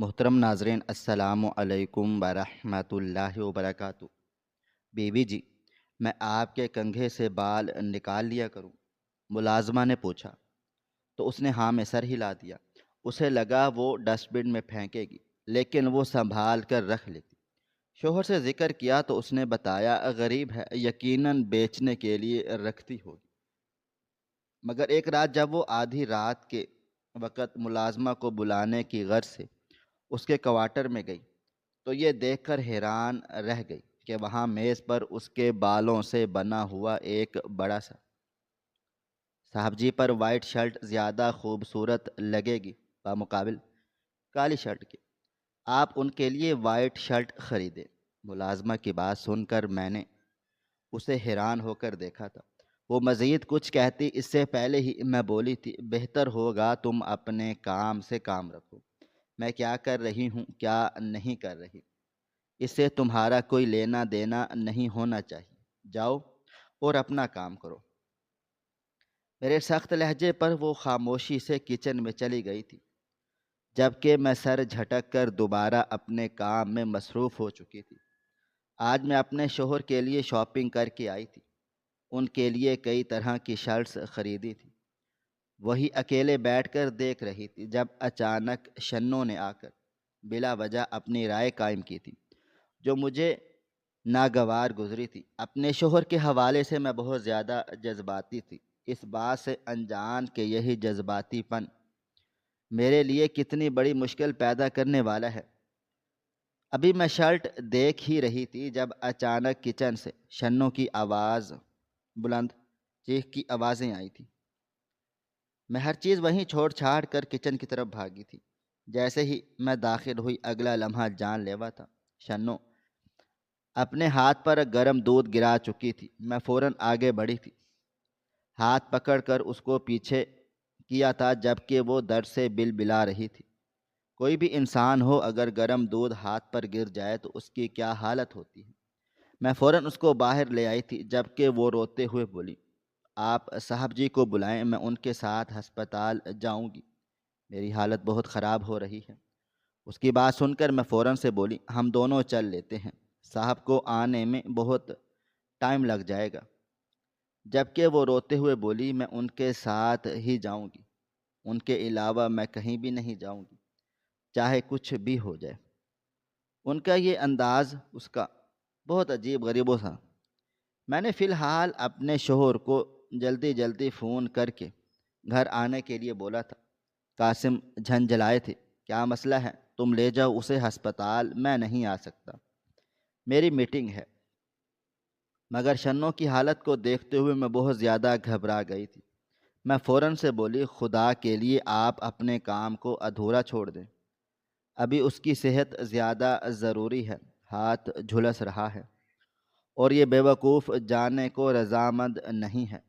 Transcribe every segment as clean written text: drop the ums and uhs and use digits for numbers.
محترم ناظرین السلام علیکم ورحمۃ اللہ وبرکاتہ۔ بیوی جی، میں آپ کے کنگھے سے بال نکال لیا کروں؟ ملازمہ نے پوچھا تو اس نے ہاں میں سر ہلا دیا۔ اسے لگا وہ ڈسٹ بن میں پھینکے گی، لیکن وہ سنبھال کر رکھ لیتی۔ شوہر سے ذکر کیا تو اس نے بتایا غریب ہے، یقیناً بیچنے کے لیے رکھتی ہوگی۔ مگر ایک رات جب وہ آدھی رات کے وقت ملازمہ کو بلانے کی غرض سے اس کے کوارٹر میں گئی تو یہ دیکھ کر حیران رہ گئی کہ وہاں میز پر اس کے بالوں سے بنا ہوا ایک بڑا سا صاحب جی پر وائٹ شرٹ زیادہ خوبصورت لگے گی بمقابل کالی شرٹ کے، آپ ان کے لیے وائٹ شرٹ خریدیں۔ ملازمہ کی بات سن کر میں نے اسے حیران ہو کر دیکھا تھا۔ وہ مزید کچھ کہتی اس سے پہلے ہی میں بولی تھی، بہتر ہوگا تم اپنے کام سے کام رکھو۔ میں کیا کر رہی ہوں کیا نہیں کر رہی اس سے تمہارا کوئی لینا دینا نہیں ہونا چاہیے، جاؤ اور اپنا کام کرو۔ میرے سخت لہجے پر وہ خاموشی سے کچن میں چلی گئی تھی، جبکہ میں سر جھٹک کر دوبارہ اپنے کام میں مصروف ہو چکی تھی۔ آج میں اپنے شوہر کے لیے شاپنگ کر کے آئی تھی، ان کے لیے کئی طرح کی شرٹس خریدی تھی۔ وہی اکیلے بیٹھ کر دیکھ رہی تھی جب اچانک شنوں نے آ کر بلا وجہ اپنی رائے قائم کی تھی، جو مجھے ناگوار گزری تھی۔ اپنے شوہر کے حوالے سے میں بہت زیادہ جذباتی تھی، اس بات سے انجان کہ یہی جذباتی پن میرے لیے کتنی بڑی مشکل پیدا کرنے والا ہے۔ ابھی میں شرٹ دیکھ ہی رہی تھی جب اچانک کچن سے شنوں کی آواز، بلند چیخ کی آوازیں آئی تھیں۔ میں ہر چیز وہیں چھوڑ چھاڑ کر کچن کی طرف بھاگی تھی۔ جیسے ہی میں داخل ہوئی اگلا لمحہ جان لیوا تھا۔ شنوں اپنے ہاتھ پر گرم دودھ گرا چکی تھی۔ میں فوراً آگے بڑھی تھی، ہاتھ پکڑ کر اس کو پیچھے کیا تھا جبکہ وہ درد سے بل بلا رہی تھی۔ کوئی بھی انسان ہو اگر گرم دودھ ہاتھ پر گر جائے تو اس کی کیا حالت ہوتی ہے۔ میں فوراً اس کو باہر لے آئی تھی جبکہ وہ روتے ہوئے بولی، آپ صاحب جی کو بلائیں، میں ان کے ساتھ ہسپتال جاؤں گی، میری حالت بہت خراب ہو رہی ہے۔ اس کی بات سن کر میں فوراً سے بولی، ہم دونوں چل لیتے ہیں، صاحب کو آنے میں بہت ٹائم لگ جائے گا۔ جبکہ وہ روتے ہوئے بولی، میں ان کے ساتھ ہی جاؤں گی، ان کے علاوہ میں کہیں بھی نہیں جاؤں گی، چاہے کچھ بھی ہو جائے۔ ان کا یہ انداز اس کا بہت عجیب غریب تھا۔ میں نے فی الحال اپنے شوہر کو جلدی جلدی فون کر کے گھر آنے کے لیے بولا تھا۔ قاسم جھنجھلائے تھے، کیا مسئلہ ہے؟ تم لے جاؤ اسے ہسپتال، میں نہیں آ سکتا، میری میٹنگ ہے۔ مگر شنوں کی حالت کو دیکھتے ہوئے میں بہت زیادہ گھبرا گئی تھی۔ میں فوراً سے بولی، خدا کے لیے آپ اپنے کام کو ادھورا چھوڑ دیں، ابھی اس کی صحت زیادہ ضروری ہے، ہاتھ جھلس رہا ہے اور یہ بیوقوف جانے کو رضامند نہیں ہے،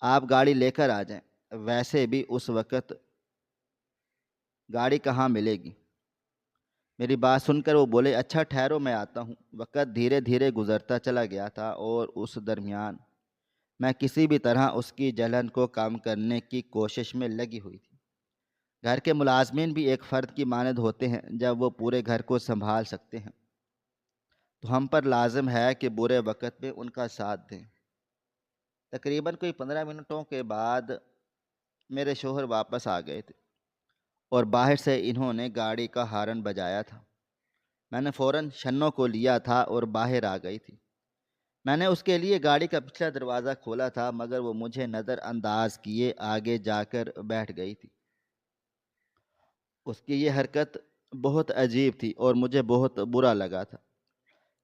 آپ گاڑی لے کر آ جائیں، ویسے بھی اس وقت گاڑی کہاں ملے گی۔ میری بات سن کر وہ بولے، اچھا ٹھہرو میں آتا ہوں۔ وقت دھیرے دھیرے گزرتا چلا گیا تھا اور اس درمیان میں کسی بھی طرح اس کی جلن کو کم کرنے کی کوشش میں لگی ہوئی تھی۔ گھر کے ملازمین بھی ایک فرد کی مانند ہوتے ہیں، جب وہ پورے گھر کو سنبھال سکتے ہیں تو ہم پر لازم ہے کہ برے وقت میں ان کا ساتھ دیں۔ تقریباً کوئی 15 منٹوں کے بعد میرے شوہر واپس آ گئے تھے اور باہر سے انہوں نے گاڑی کا ہارن بجایا تھا۔ میں نے فوراً شنوں کو لیا تھا اور باہر آ گئی تھی۔ میں نے اس کے لیے گاڑی کا پچھلا دروازہ کھولا تھا مگر وہ مجھے نظر انداز کیے آگے جا کر بیٹھ گئی تھی۔ اس کی یہ حرکت بہت عجیب تھی اور مجھے بہت برا لگا تھا،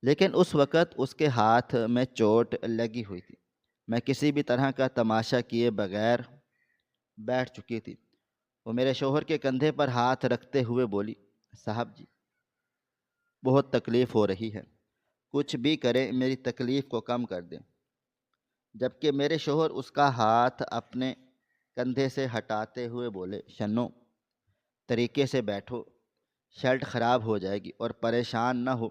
لیکن اس وقت اس کے ہاتھ میں چوٹ لگی ہوئی تھی۔ میں کسی بھی طرح کا تماشا کیے بغیر بیٹھ چکی تھی۔ وہ میرے شوہر کے کندھے پر ہاتھ رکھتے ہوئے بولی، صاحب جی بہت تکلیف ہو رہی ہے، کچھ بھی کریں میری تکلیف کو کم کر دیں۔ جبکہ میرے شوہر اس کا ہاتھ اپنے کندھے سے ہٹاتے ہوئے بولے، شنو طریقے سے بیٹھو، شرٹ خراب ہو جائے گی، اور پریشان نہ ہو،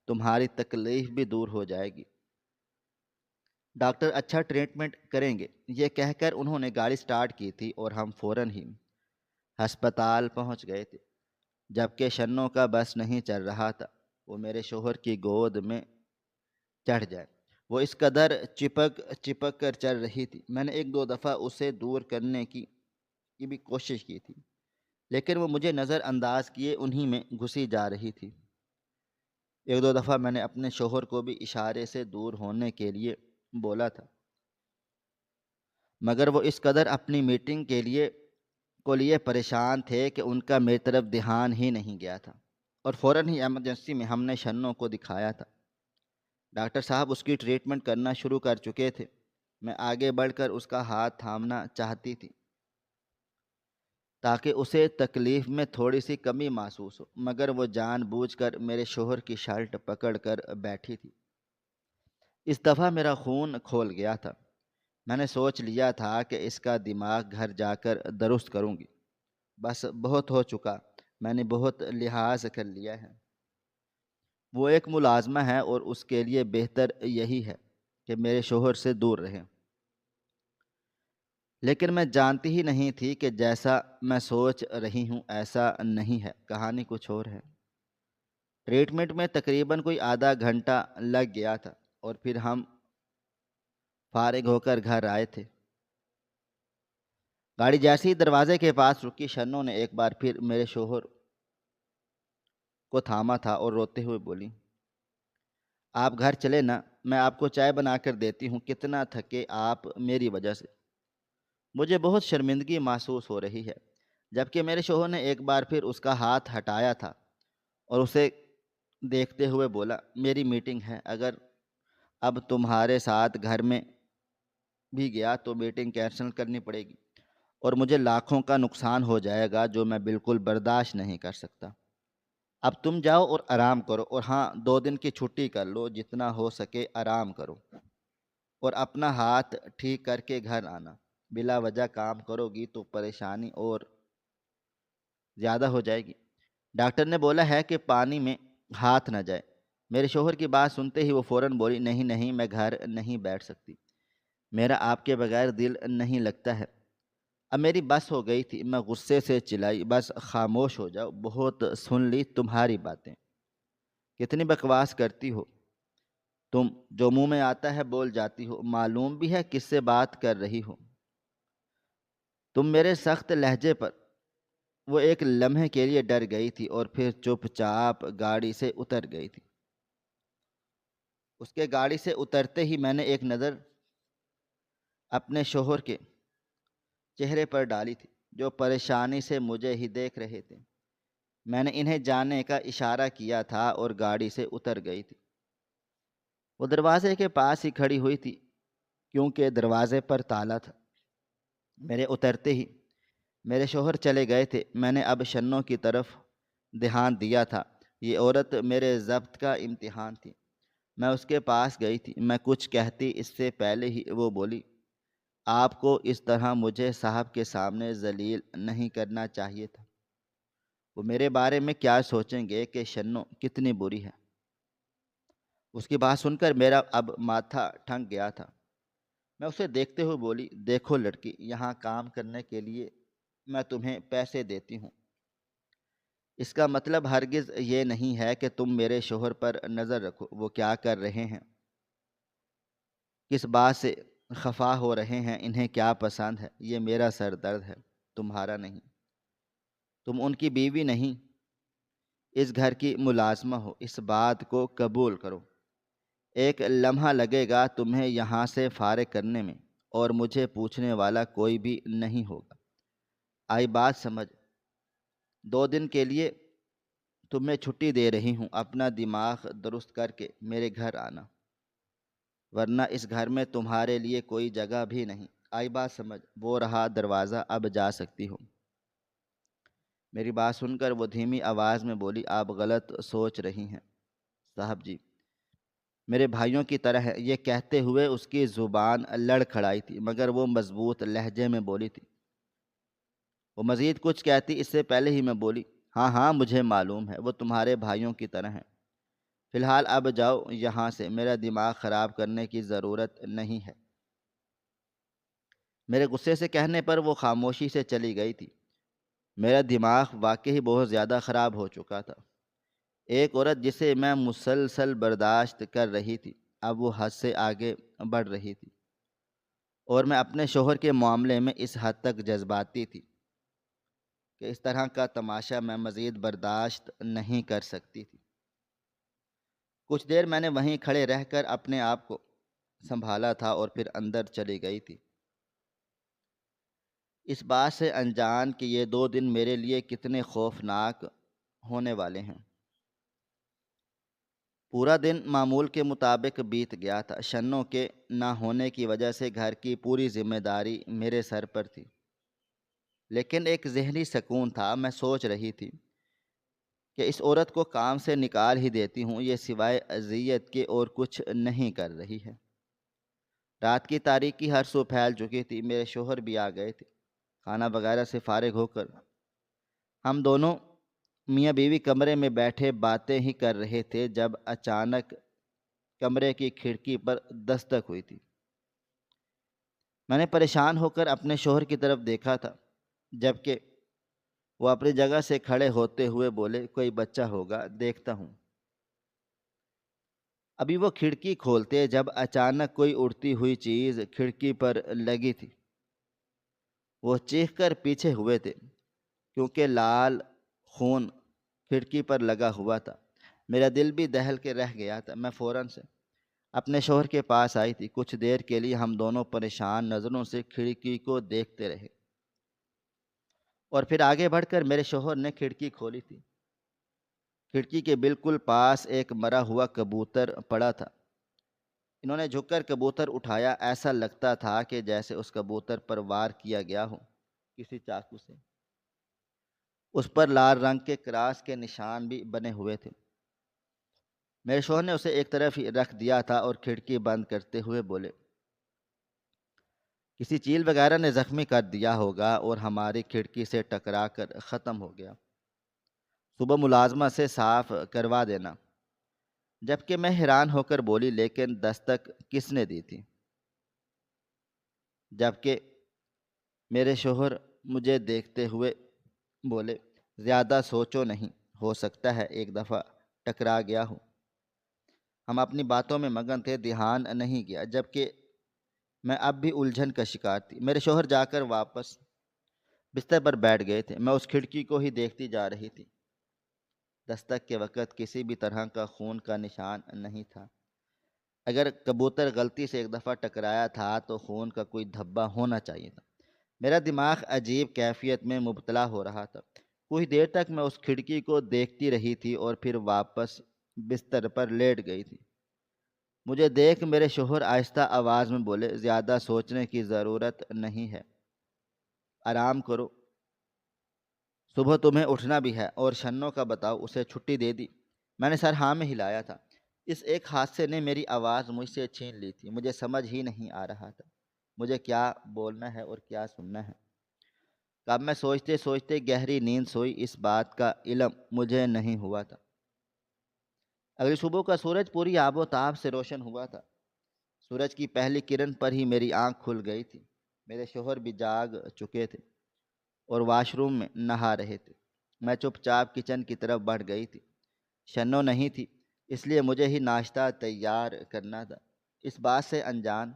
تمہاری تکلیف بھی دور ہو جائے گی، ڈاکٹر اچھا ٹریٹمنٹ کریں گے۔ یہ کہہ کر انہوں نے گاڑی سٹارٹ کی تھی اور ہم فوراً ہی ہسپتال پہنچ گئے تھے۔ جبکہ شنوں کا بس نہیں چل رہا تھا وہ میرے شوہر کی گود میں چڑھ جائے۔ وہ اس قدر چپک چپک کر چل رہی تھی، میں نے ایک دو دفعہ اسے دور کرنے کی بھی کوشش کی تھی، لیکن وہ مجھے نظر انداز کیے انہی میں گھسی جا رہی تھی۔ ایک دو دفعہ میں نے اپنے شوہر کو بھی اشارے سے دور ہونے کے لیے بولا تھا، مگر وہ اس قدر اپنی میٹنگ کو لیے پریشان تھے کہ ان کا میری طرف دھیان ہی نہیں گیا تھا، اور فوراً ہی ایمرجنسی میں ہم نے شنوں کو دکھایا تھا۔ ڈاکٹر صاحب اس کی ٹریٹمنٹ کرنا شروع کر چکے تھے۔ میں آگے بڑھ کر اس کا ہاتھ تھامنا چاہتی تھی تاکہ اسے تکلیف میں تھوڑی سی کمی محسوس ہو، مگر وہ جان بوجھ کر میرے شوہر کی شرٹ پکڑ کر بیٹھی تھی۔ اس دفعہ میرا خون کھول گیا تھا۔ میں نے سوچ لیا تھا کہ اس کا دماغ گھر جا کر درست کروں گی۔ بس بہت ہو چکا، میں نے بہت لحاظ کر لیا ہے۔ وہ ایک ملازمہ ہے اور اس کے لیے بہتر یہی ہے کہ میرے شوہر سے دور رہیں، لیکن میں جانتی ہی نہیں تھی کہ جیسا میں سوچ رہی ہوں ایسا نہیں ہے، کہانی کچھ اور ہے۔ ٹریٹمنٹ میں تقریباً کوئی آدھا گھنٹہ لگ گیا تھا اور پھر ہم فارغ ہو کر گھر آئے تھے۔ گاڑی جیسے ہی دروازے کے پاس رکی، شنوں نے ایک بار پھر میرے شوہر کو تھاما تھا اور روتے ہوئے بولی، آپ گھر چلے نا، میں آپ کو چائے بنا کر دیتی ہوں، کتنا تھکے آپ میری وجہ سے۔ مجھے بہت شرمندگی محسوس ہو رہی ہے، جبکہ میرے شوہر نے ایک بار پھر اس کا ہاتھ ہٹایا تھا اور اسے دیکھتے ہوئے بولا، میری میٹنگ ہے، اگر اب تمہارے ساتھ گھر میں بھی گیا تو میٹنگ کینسل کرنی پڑے گی اور مجھے لاکھوں کا نقصان ہو جائے گا جو میں بالکل برداشت نہیں کر سکتا۔ اب تم جاؤ اور آرام کرو، اور ہاں 2 دن کی چھٹی کر لو، جتنا ہو سکے آرام کرو، اور اپنا ہاتھ ٹھیک کر کے گھر آنا۔ بلا وجہ کام کرو گی تو پریشانی اور زیادہ ہو جائے گی۔ ڈاکٹر نے بولا ہے کہ پانی میں ہاتھ نہ جائے۔ میرے شوہر کی بات سنتے ہی وہ فوراً بولی، نہیں نہیں، میں گھر نہیں بیٹھ سکتی، میرا آپ کے بغیر دل نہیں لگتا ہے۔ اب میری بس ہو گئی تھی، میں غصے سے چلائی، بس خاموش ہو جاؤ، بہت سن لی تمہاری باتیں، کتنی بکواس کرتی ہو تم، جو منہ میں آتا ہے بول جاتی ہو، معلوم بھی ہے کس سے بات کر رہی ہو تم۔ میرے سخت لہجے پر وہ ایک لمحے کے لیے ڈر گئی تھی اور پھر چپ چاپ گاڑی سے اتر گئی تھی۔ اس کے گاڑی سے اترتے ہی میں نے ایک نظر اپنے شوہر کے چہرے پر ڈالی تھی، جو پریشانی سے مجھے ہی دیکھ رہے تھے۔ میں نے انہیں جانے کا اشارہ کیا تھا اور گاڑی سے اتر گئی تھی۔ وہ دروازے کے پاس ہی کھڑی ہوئی تھی کیونکہ دروازے پر تالا تھا۔ میرے اترتے ہی میرے شوہر چلے گئے تھے۔ میں نے اب شنوں کی طرف دھیان دیا تھا، یہ عورت میرے ضبط کا امتحان تھی۔ میں اس کے پاس گئی تھی، میں کچھ کہتی اس سے پہلے ہی وہ بولی، آپ کو اس طرح مجھے صاحب کے سامنے ذلیل نہیں کرنا چاہیے تھا۔ وہ میرے بارے میں کیا سوچیں گے کہ شنوں کتنی بری ہے۔ اس کی بات سن کر میرا اب ماتھا ٹھنک گیا تھا۔ میں اسے دیکھتے ہوئے بولی، دیکھو لڑکی، یہاں کام کرنے کے لیے میں تمہیں پیسے دیتی ہوں، اس کا مطلب ہرگز یہ نہیں ہے کہ تم میرے شوہر پر نظر رکھو، وہ کیا کر رہے ہیں، کس بات سے خفا ہو رہے ہیں، انہیں کیا پسند ہے، یہ میرا سر درد ہے، تمہارا نہیں۔ تم ان کی بیوی نہیں، اس گھر کی ملازمہ ہو، اس بات کو قبول کرو۔ ایک لمحہ لگے گا تمہیں یہاں سے فارغ کرنے میں، اور مجھے پوچھنے والا کوئی بھی نہیں ہوگا۔ آئی بات سمجھ؟ 2 دن کے لیے تمہیں چھٹی دے رہی ہوں، اپنا دماغ درست کر کے میرے گھر آنا، ورنہ اس گھر میں تمہارے لیے کوئی جگہ بھی نہیں۔ آئی بات سمجھ؟ وہ رہا دروازہ، اب جا سکتی ہو۔ میری بات سن کر وہ دھیمی آواز میں بولی، آپ غلط سوچ رہی ہیں صاحب جی، میرے بھائیوں کی طرح ہے۔ یہ کہتے ہوئے اس کی زبان لڑکھڑائی تھی، مگر وہ مضبوط لہجے میں بولی تھی۔ وہ مزید کچھ کہتی اس سے پہلے ہی میں بولی، ہاں ہاں مجھے معلوم ہے، وہ تمہارے بھائیوں کی طرح ہیں۔ فی الحال اب جاؤ یہاں سے، میرا دماغ خراب کرنے کی ضرورت نہیں ہے۔ میرے غصے سے کہنے پر وہ خاموشی سے چلی گئی تھی۔ میرا دماغ واقعی بہت زیادہ خراب ہو چکا تھا۔ ایک عورت جسے میں مسلسل برداشت کر رہی تھی، اب وہ حد سے آگے بڑھ رہی تھی، اور میں اپنے شوہر کے معاملے میں اس حد تک جذباتی تھی کہ اس طرح کا تماشا میں مزید برداشت نہیں کر سکتی تھی۔ کچھ دیر میں نے وہیں کھڑے رہ کر اپنے آپ کو سنبھالا تھا اور پھر اندر چلی گئی تھی، اس بات سے انجان کہ یہ 2 دن میرے لیے کتنے خوفناک ہونے والے ہیں۔ پورا دن معمول کے مطابق بیت گیا تھا۔ شنوں کے نہ ہونے کی وجہ سے گھر کی پوری ذمہ داری میرے سر پر تھی، لیکن ایک ذہنی سکون تھا۔ میں سوچ رہی تھی کہ اس عورت کو کام سے نکال ہی دیتی ہوں، یہ سوائے اذیت کے اور کچھ نہیں کر رہی ہے۔ رات کی تاریکی ہر سو پھیل چکی تھی، میرے شوہر بھی آ گئے تھے۔ کھانا وغیرہ سے فارغ ہو کر ہم دونوں میاں بیوی کمرے میں بیٹھے باتیں ہی کر رہے تھے جب اچانک کمرے کی کھڑکی پر دستک ہوئی تھی۔ میں نے پریشان ہو کر اپنے شوہر کی طرف دیکھا تھا، جبکہ وہ اپنی جگہ سے کھڑے ہوتے ہوئے بولے، کوئی بچہ ہوگا، دیکھتا ہوں۔ ابھی وہ کھڑکی کھولتے جب اچانک کوئی اڑتی ہوئی چیز کھڑکی پر لگی تھی۔ وہ چیخ کر پیچھے ہوئے تھے کیونکہ لال خون کھڑکی پر لگا ہوا تھا۔ میرا دل بھی دہل کے رہ گیا تھا۔ میں فوراً سے اپنے شوہر کے پاس آئی تھی۔ کچھ دیر کے لیے ہم دونوں پریشان نظروں سے کھڑکی کو دیکھتے رہے، اور پھر آگے بڑھ کر میرے شوہر نے کھڑکی کھولی تھی۔ کھڑکی کے بالکل پاس ایک مرا ہوا کبوتر پڑا تھا۔ انہوں نے جھک کر کبوتر اٹھایا، ایسا لگتا تھا کہ جیسے اس کبوتر پر وار کیا گیا ہو کسی چاقو سے۔ اس پر لال رنگ کے کراس کے نشان بھی بنے ہوئے تھے۔ میرے شوہر نے اسے ایک طرف ہی رکھ دیا تھا اور کھڑکی بند کرتے ہوئے بولے، کسی چیل وغیرہ نے زخمی کر دیا ہوگا اور ہماری کھڑکی سے ٹکرا کر ختم ہو گیا۔ صبح ملازمہ سے صاف کروا دینا۔ جبکہ میں حیران ہو کر بولی، لیکن دستک کس نے دی تھی؟ جبکہ میرے شوہر مجھے دیکھتے ہوئے بولے، زیادہ سوچو نہیں، ہو سکتا ہے ایک دفعہ ٹکرا گیا ہو۔ ہم اپنی باتوں میں مگن تھے، دھیان نہیں کیا، جبکہ میں اب بھی الجھن کا شکار تھی۔ میرے شوہر جا کر واپس بستر پر بیٹھ گئے تھے۔ میں اس کھڑکی کو ہی دیکھتی جا رہی تھی۔ دستک کے وقت کسی بھی طرح کا خون کا نشان نہیں تھا۔ اگر کبوتر غلطی سے ایک دفعہ ٹکرایا تھا تو خون کا کوئی دھبا ہونا چاہیے تھا۔ میرا دماغ عجیب کیفیت میں مبتلا ہو رہا تھا۔ کچھ دیر تک میں اس کھڑکی کو دیکھتی رہی تھی اور پھر واپس بستر پر لیٹ گئی تھی۔ مجھے دیکھ میرے شوہر آہستہ آواز میں بولے، زیادہ سوچنے کی ضرورت نہیں ہے، آرام کرو، صبح تمہیں اٹھنا بھی ہے۔ اور شنوں کا بتاؤ، اسے چھٹی دے دی؟ میں نے سر ہاں میں ہلایا تھا۔ اس ایک حادثے نے میری آواز مجھ سے چھین لی تھی۔ مجھے سمجھ ہی نہیں آ رہا تھا مجھے کیا بولنا ہے اور کیا سننا ہے۔ کب میں سوچتے سوچتے گہری نیند سوئی، اس بات کا علم مجھے نہیں ہوا تھا۔ اگلی صبح کا سورج پوری آب و تاب سے روشن ہوا تھا۔ سورج کی پہلی کرن پر ہی میری آنکھ کھل گئی تھی۔ میرے شوہر بھی جاگ چکے تھے اور واش روم میں نہا رہے تھے۔ میں چپ چاپ کچن کی طرف بڑھ گئی تھی۔ شنو نہیں تھی، اس لیے مجھے ہی ناشتہ تیار کرنا تھا، اس بات سے انجان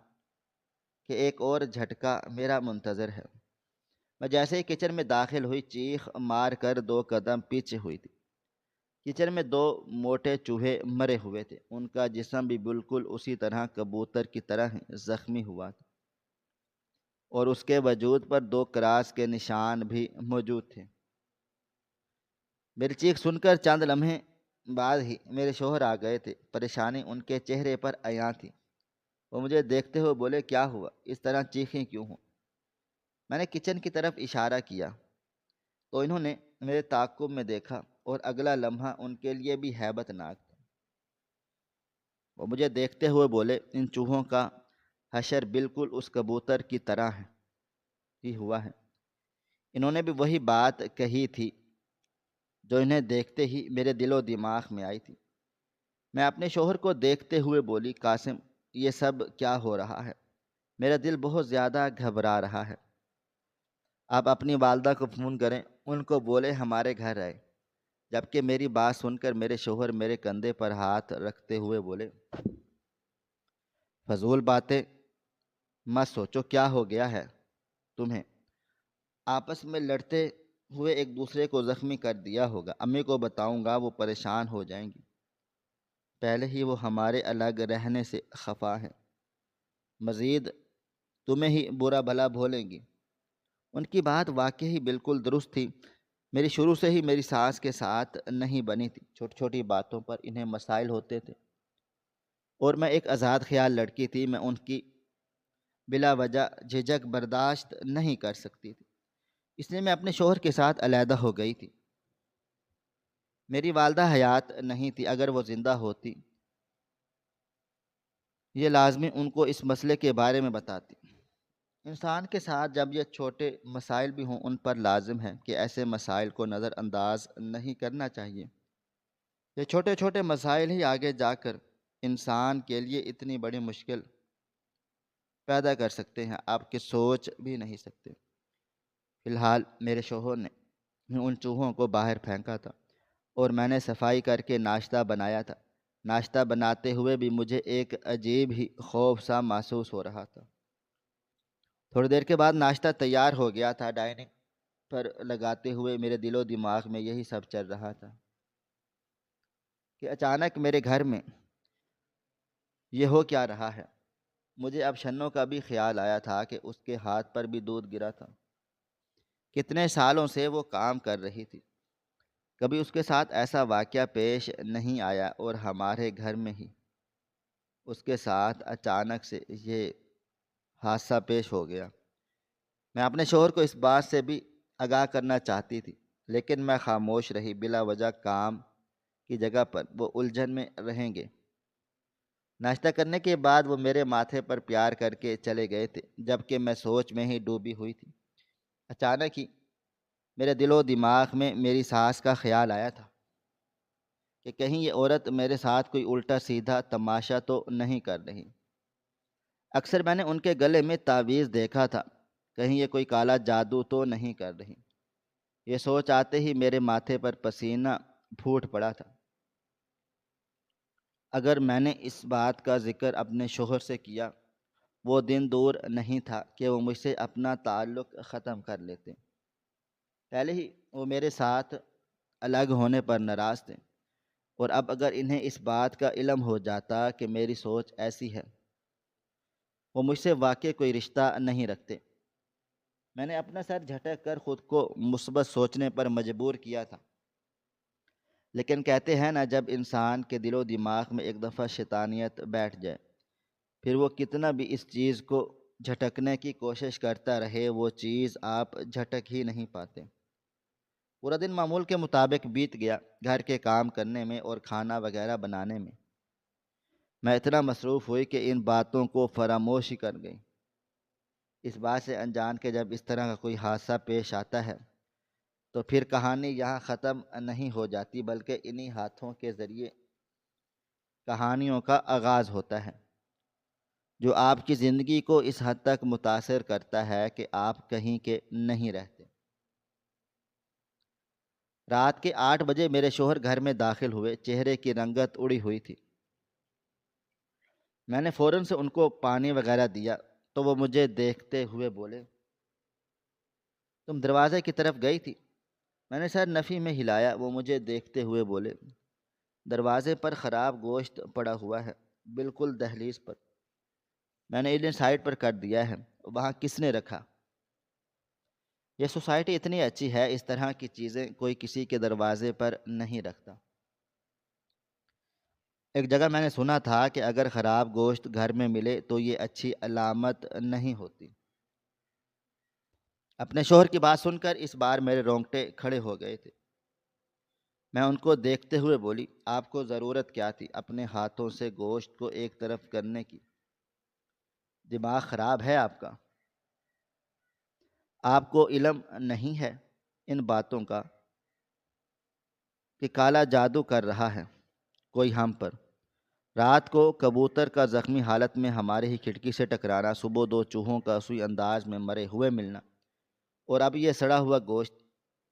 کہ ایک اور جھٹکا میرا منتظر ہے۔ میں جیسے ہی کچن میں داخل ہوئی، چیخ مار کر 2 قدم پیچھے ہوئی تھی۔ کچن میں 2 موٹے چوہے مرے ہوئے تھے، ان کا جسم بھی بالکل اسی طرح کبوتر کی طرح زخمی ہوا تھا، اور اس کے وجود پر 2 کراس کے نشان بھی موجود تھے۔ میری چیخ سن کر چند لمحے بعد ہی میرے شوہر آ گئے تھے۔ پریشانی ان کے چہرے پر عیاں تھی۔ وہ مجھے دیکھتے ہوئے بولے، کیا ہوا؟ اس طرح چیخیں کیوں ہوں؟ میں نے کچن کی طرف اشارہ کیا تو انہوں نے میرے تعاقب میں دیکھا، اور اگلا لمحہ ان کے لیے بھی ہیبت ناک تھا۔ وہ مجھے دیکھتے ہوئے بولے، ان چوہوں کا حشر بالکل اس کبوتر کی طرح ہی ہوا ہے۔ انہوں نے بھی وہی بات کہی تھی جو انہیں دیکھتے ہی میرے دل و دماغ میں آئی تھی۔ میں اپنے شوہر کو دیکھتے ہوئے بولی، قاسم، یہ سب کیا ہو رہا ہے؟ میرا دل بہت زیادہ گھبرا رہا ہے۔ آپ اپنی والدہ کو فون کریں، ان کو بولے ہمارے گھر آئے، جبکہ میری بات سن کر میرے شوہر میرے کندھے پر ہاتھ رکھتے ہوئے بولے، فضول باتیں مت سوچو، کیا ہو گیا ہے تمہیں؟ آپس میں لڑتے ہوئے ایک دوسرے کو زخمی کر دیا ہوگا، امی کو بتاؤں گا، وہ پریشان ہو جائیں گی، پہلے ہی وہ ہمارے الگ رہنے سے خفا ہیں، مزید تمہیں ہی برا بھلا بھولیں گی۔ ان کی بات واقعی بالکل درست تھی، میری شروع سے ہی میری ساس کے ساتھ نہیں بنی تھی، چھوٹی چھوٹی باتوں پر انہیں مسائل ہوتے تھے، اور میں ایک آزاد خیال لڑکی تھی، میں ان کی بلا وجہ جھجک برداشت نہیں کر سکتی تھی، اس لیے میں اپنے شوہر کے ساتھ علیحدہ ہو گئی تھی۔ میری والدہ حیات نہیں تھی، اگر وہ زندہ ہوتی یہ لازمی ان کو اس مسئلے کے بارے میں بتاتی۔ انسان کے ساتھ جب یہ چھوٹے مسائل بھی ہوں، ان پر لازم ہے کہ ایسے مسائل کو نظر انداز نہیں کرنا چاہیے۔ یہ چھوٹے چھوٹے مسائل ہی آگے جا کر انسان کے لیے اتنی بڑی مشکل پیدا کر سکتے ہیں، آپ کی سوچ بھی نہیں سکتے۔ فی الحال میرے شوہر نے ان چوہوں کو باہر پھینکا تھا اور میں نے صفائی کر کے ناشتہ بنایا تھا۔ ناشتہ بناتے ہوئے بھی مجھے ایک عجیب ہی خوف سا محسوس ہو رہا تھا۔ تھوڑی دیر کے بعد ناشتہ تیار ہو گیا تھا، ڈائننگ پر لگاتے ہوئے میرے دل و دماغ میں یہی سب چل رہا تھا کہ اچانک میرے گھر میں یہ ہو کیا رہا ہے۔ مجھے اب شنوں کا بھی خیال آیا تھا کہ اس کے ہاتھ پر بھی دودھ گرا تھا، کتنے سالوں سے وہ کام کر رہی تھی، کبھی اس کے ساتھ ایسا واقعہ پیش نہیں آیا، اور ہمارے گھر میں ہی اس کے ساتھ اچانک سے یہ حادثہ پیش ہو گیا۔ میں اپنے شوہر کو اس بات سے بھی آگاہ کرنا چاہتی تھی، لیکن میں خاموش رہی، بلا وجہ کام کی جگہ پر وہ الجھن میں رہیں گے۔ ناشتہ کرنے کے بعد وہ میرے ماتھے پر پیار کر کے چلے گئے تھے، جبکہ میں سوچ میں ہی ڈوبی ہوئی تھی۔ اچانک ہی میرے دل و دماغ میں میری ساس کا خیال آیا تھا کہ کہیں یہ عورت میرے ساتھ کوئی الٹا سیدھا تماشا تو نہیں کر رہی۔ اکثر میں نے ان کے گلے میں تعویذ دیکھا تھا، کہیں یہ کوئی کالا جادو تو نہیں کر رہی۔ یہ سوچ آتے ہی میرے ماتھے پر پسینہ پھوٹ پڑا تھا۔ اگر میں نے اس بات کا ذکر اپنے شوہر سے کیا، وہ دن دور نہیں تھا کہ وہ مجھ سے اپنا تعلق ختم کر لیتے۔ پہلے ہی وہ میرے ساتھ الگ ہونے پر ناراض تھے، اور اب اگر انہیں اس بات کا علم ہو جاتا کہ میری سوچ ایسی ہے، وہ مجھ سے واقعی کوئی رشتہ نہیں رکھتے۔ میں نے اپنا سر جھٹک کر خود کو مثبت سوچنے پر مجبور کیا تھا، لیکن کہتے ہیں نا، جب انسان کے دل و دماغ میں ایک دفعہ شیطانیت بیٹھ جائے، پھر وہ کتنا بھی اس چیز کو جھٹکنے کی کوشش کرتا رہے، وہ چیز آپ جھٹک ہی نہیں پاتے۔ پورا دن معمول کے مطابق بیت گیا، گھر کے کام کرنے میں اور کھانا وغیرہ بنانے میں میں اتنا مصروف ہوئی کہ ان باتوں کو فراموش ہی کر گئی۔ اس بات سے انجان کہ جب اس طرح کا کوئی حادثہ پیش آتا ہے تو پھر کہانی یہاں ختم نہیں ہو جاتی، بلکہ انہی ہاتھوں کے ذریعے کہانیوں کا آغاز ہوتا ہے، جو آپ کی زندگی کو اس حد تک متاثر کرتا ہے کہ آپ کہیں کے نہیں رہتے۔ رات کے 8 بجے میرے شوہر گھر میں داخل ہوئے، چہرے کی رنگت اڑی ہوئی تھی۔ میں نے فوراً سے ان کو پانی وغیرہ دیا تو وہ مجھے دیکھتے ہوئے بولے، تم دروازے کی طرف گئی تھی؟ میں نے سر نفی میں ہلایا۔ وہ مجھے دیکھتے ہوئے بولے، دروازے پر خراب گوشت پڑا ہوا ہے، بالکل دہلیز پر، میں نے انہیں سائڈ پر کر دیا ہے، وہاں کس نے رکھا؟ یہ سوسائٹی اتنی اچھی ہے، اس طرح کی چیزیں کوئی کسی کے دروازے پر نہیں رکھتا۔ ایک جگہ میں نے سنا تھا کہ اگر خراب گوشت گھر میں ملے تو یہ اچھی علامت نہیں ہوتی۔ اپنے شوہر کی بات سن کر اس بار میرے رونگٹے کھڑے ہو گئے تھے۔ میں ان کو دیکھتے ہوئے بولی، آپ کو ضرورت کیا تھی اپنے ہاتھوں سے گوشت کو ایک طرف کرنے کی؟ دماغ خراب ہے آپ کا؟ آپ کو علم نہیں ہے ان باتوں کا کہ کالا جادو کر رہا ہے کوئی ہم پر؟ رات کو کبوتر کا زخمی حالت میں ہمارے ہی کھڑکی سے ٹکرانا، صبح 2 چوہوں کا سوئی انداز میں مرے ہوئے ملنا، اور اب یہ سڑا ہوا گوشت۔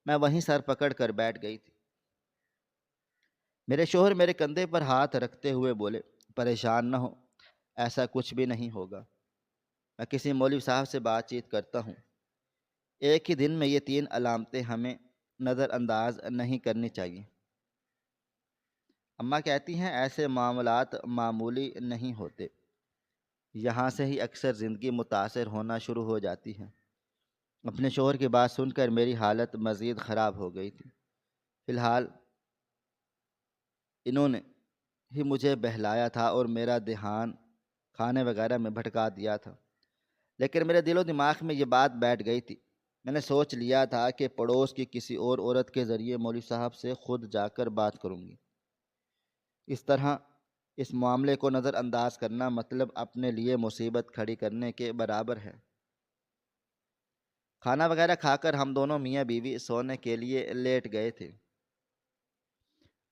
میں وہیں سر پکڑ کر بیٹھ گئی تھی۔ میرے شوہر میرے کندھے پر ہاتھ رکھتے ہوئے بولے، پریشان نہ ہو، ایسا کچھ بھی نہیں ہوگا، میں کسی مولوی صاحب سے بات چیت کرتا ہوں۔ ایک ہی دن میں یہ 3 علامتیں ہمیں نظر انداز نہیں کرنی چاہیے۔ اماں کہتی ہیں ایسے معاملات معمولی نہیں ہوتے، یہاں سے ہی اکثر زندگی متاثر ہونا شروع ہو جاتی ہے۔ اپنے شوہر کی بات سن کر میری حالت مزید خراب ہو گئی تھی۔ فی الحال انہوں نے ہی مجھے بہلایا تھا اور میرا دھیان کھانے وغیرہ میں بھٹکا دیا تھا، لیکن میرے دل و دماغ میں یہ بات بیٹھ گئی تھی۔ میں نے سوچ لیا تھا کہ پڑوس کی کسی اور عورت کے ذریعے مولوی صاحب سے خود جا کر بات کروں گی۔ اس طرح اس معاملے کو نظر انداز کرنا مطلب اپنے لیے مصیبت کھڑی کرنے کے برابر ہے۔ کھانا وغیرہ کھا کر ہم دونوں میاں بیوی سونے کے لیے لیٹ گئے تھے۔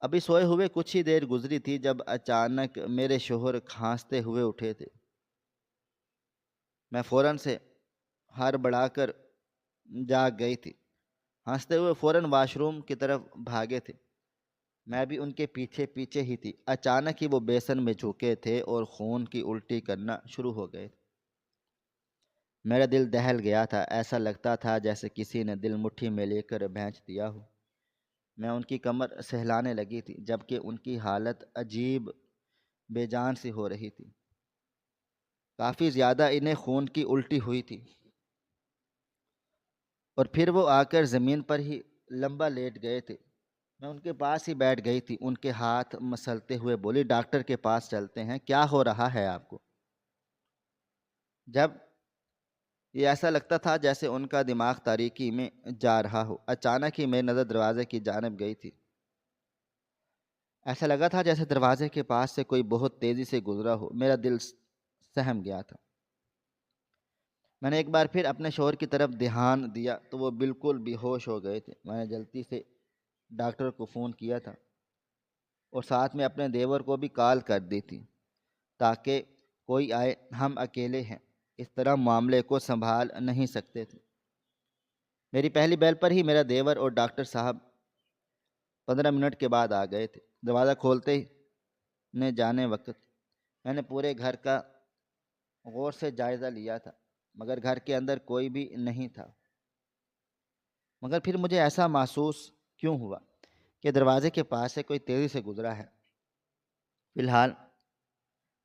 ابھی سوئے ہوئے کچھ ہی دیر گزری تھی جب اچانک میرے شوہر کھانستے ہوئے اٹھے تھے۔ میں فوراً سے ہڑبڑا کر جاگ گئی تھی۔ ہنستے ہوئے فوراً واش روم کی طرف بھاگے تھے۔ میں بھی ان کے پیچھے پیچھے ہی تھی۔ اچانک ہی وہ بیسن میں جھکے تھے اور خون کی الٹی کرنا شروع ہو گئے تھے۔ میرا دل دہل گیا تھا، ایسا لگتا تھا جیسے کسی نے دل مٹھی میں لے کر بھینچ دیا ہو۔ میں ان کی کمر سہلانے لگی تھی، جبکہ ان کی حالت عجیب بے جان سی ہو رہی تھی۔ کافی زیادہ انہیں خون کی الٹی ہوئی تھی، اور پھر وہ آ کر زمین پر ہی لمبا لیٹ گئے تھے۔ میں ان کے پاس ہی بیٹھ گئی تھی۔ ان کے ہاتھ مسلتے ہوئے بولی، ڈاکٹر کے پاس چلتے ہیں، کیا ہو رہا ہے آپ کو؟ جب یہ ایسا لگتا تھا جیسے ان کا دماغ تاریکی میں جا رہا ہو، اچانک ہی میری نظر دروازے کی جانب گئی تھی۔ ایسا لگا تھا جیسے دروازے کے پاس سے کوئی بہت تیزی سے گزرا ہو۔ میرا دل سہم گیا تھا۔ میں نے ایک بار پھر اپنے شوہر کی طرف دھیان دیا تو وہ بالکل بے ہوش ہو گئے تھے۔ میں نے جلدی سے ڈاکٹر کو فون کیا تھا اور ساتھ میں اپنے دیور کو بھی کال کر دی تھی تاکہ کوئی آئے، ہم اکیلے ہیں، اس طرح معاملے کو سنبھال نہیں سکتے تھے۔ میری پہلی بیل پر ہی میرا دیور اور ڈاکٹر صاحب 15 منٹ کے بعد آ گئے تھے۔ دروازہ کھولتے ہی نے جانے وقت میں نے پورے گھر کا غور سے جائزہ لیا تھا، مگر گھر کے اندر کوئی بھی نہیں تھا۔ مگر پھر مجھے ایسا محسوس کیوں ہوا کہ دروازے کے پاس سے کوئی تیزی سے گزرا ہے۔ فی الحال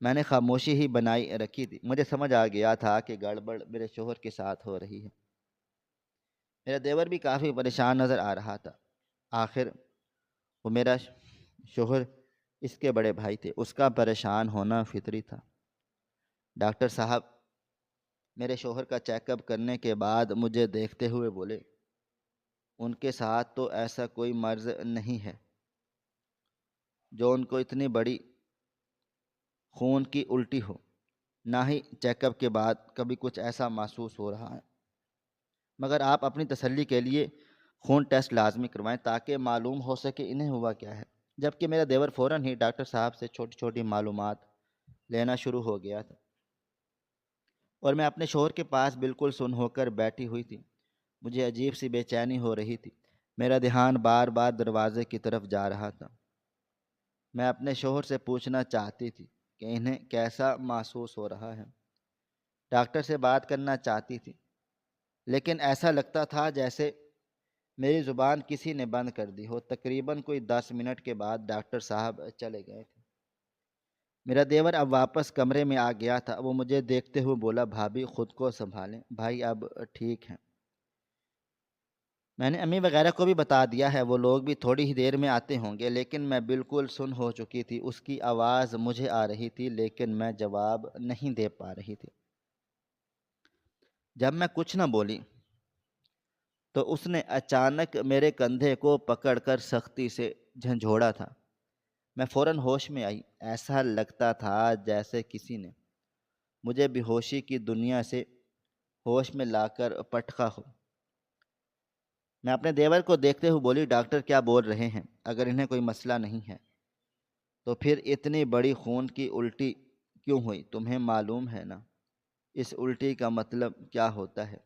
میں نے خاموشی ہی بنائی رکھی تھی۔ مجھے سمجھ آ گیا تھا کہ گڑبڑ میرے شوہر کے ساتھ ہو رہی ہے۔ میرا دیور بھی کافی پریشان نظر آ رہا تھا۔ آخر وہ میرا شوہر اس کے بڑے بھائی تھے، اس کا پریشان ہونا فطری تھا۔ ڈاکٹر صاحب میرے شوہر کا چیک اپ کرنے کے بعد مجھے دیکھتے ہوئے بولے، ان کے ساتھ تو ایسا کوئی مرض نہیں ہے جو ان کو اتنی بڑی خون کی الٹی ہو، نہ ہی چیک اپ کے بعد کبھی کچھ ایسا محسوس ہو رہا ہے، مگر آپ اپنی تسلی کے لیے خون ٹیسٹ لازمی کروائیں تاکہ معلوم ہو سکے انہیں ہوا کیا ہے۔ جبکہ میرا دیور فوراً ہی ڈاکٹر صاحب سے چھوٹی چھوٹی معلومات لینا شروع ہو گیا تھا، اور میں اپنے شوہر کے پاس بالکل سن ہو کر بیٹھی ہوئی تھی۔ مجھے عجیب سی بے چینی ہو رہی تھی۔ میرا دھیان بار بار دروازے کی طرف جا رہا تھا۔ میں اپنے شوہر سے پوچھنا چاہتی تھی کہ انہیں کیسا محسوس ہو رہا ہے، ڈاکٹر سے بات کرنا چاہتی تھی، لیکن ایسا لگتا تھا جیسے میری زبان کسی نے بند کر دی ہو۔ تقریباً کوئی 10 منٹ کے بعد ڈاکٹر صاحب چلے گئے تھے۔ میرا دیور اب واپس کمرے میں آ گیا تھا۔ وہ مجھے دیکھتے ہوئے بولا، بھابھی خود کو سنبھالیں، بھائی اب ٹھیک ہیں۔ میں نے امی وغیرہ کو بھی بتا دیا ہے، وہ لوگ بھی تھوڑی ہی دیر میں آتے ہوں گے، لیکن میں بالکل سن ہو چکی تھی۔ اس کی آواز مجھے آ رہی تھی لیکن میں جواب نہیں دے پا رہی تھی۔ جب میں کچھ نہ بولی تو اس نے اچانک میرے کندھے کو پکڑ کر سختی سے جھنجھوڑا تھا۔ میں فوراً ہوش میں آئی۔ ایسا لگتا تھا جیسے کسی نے مجھے بے ہوشی کی دنیا سے ہوش میں لا کر پٹکا ہو۔ میں اپنے دیور کو دیکھتے ہوئے بولی، ڈاکٹر کیا بول رہے ہیں؟ اگر انہیں کوئی مسئلہ نہیں ہے تو پھر اتنی بڑی خون کی الٹی کیوں ہوئی؟ تمہیں معلوم ہے نا اس الٹی کا مطلب کیا ہوتا ہے؟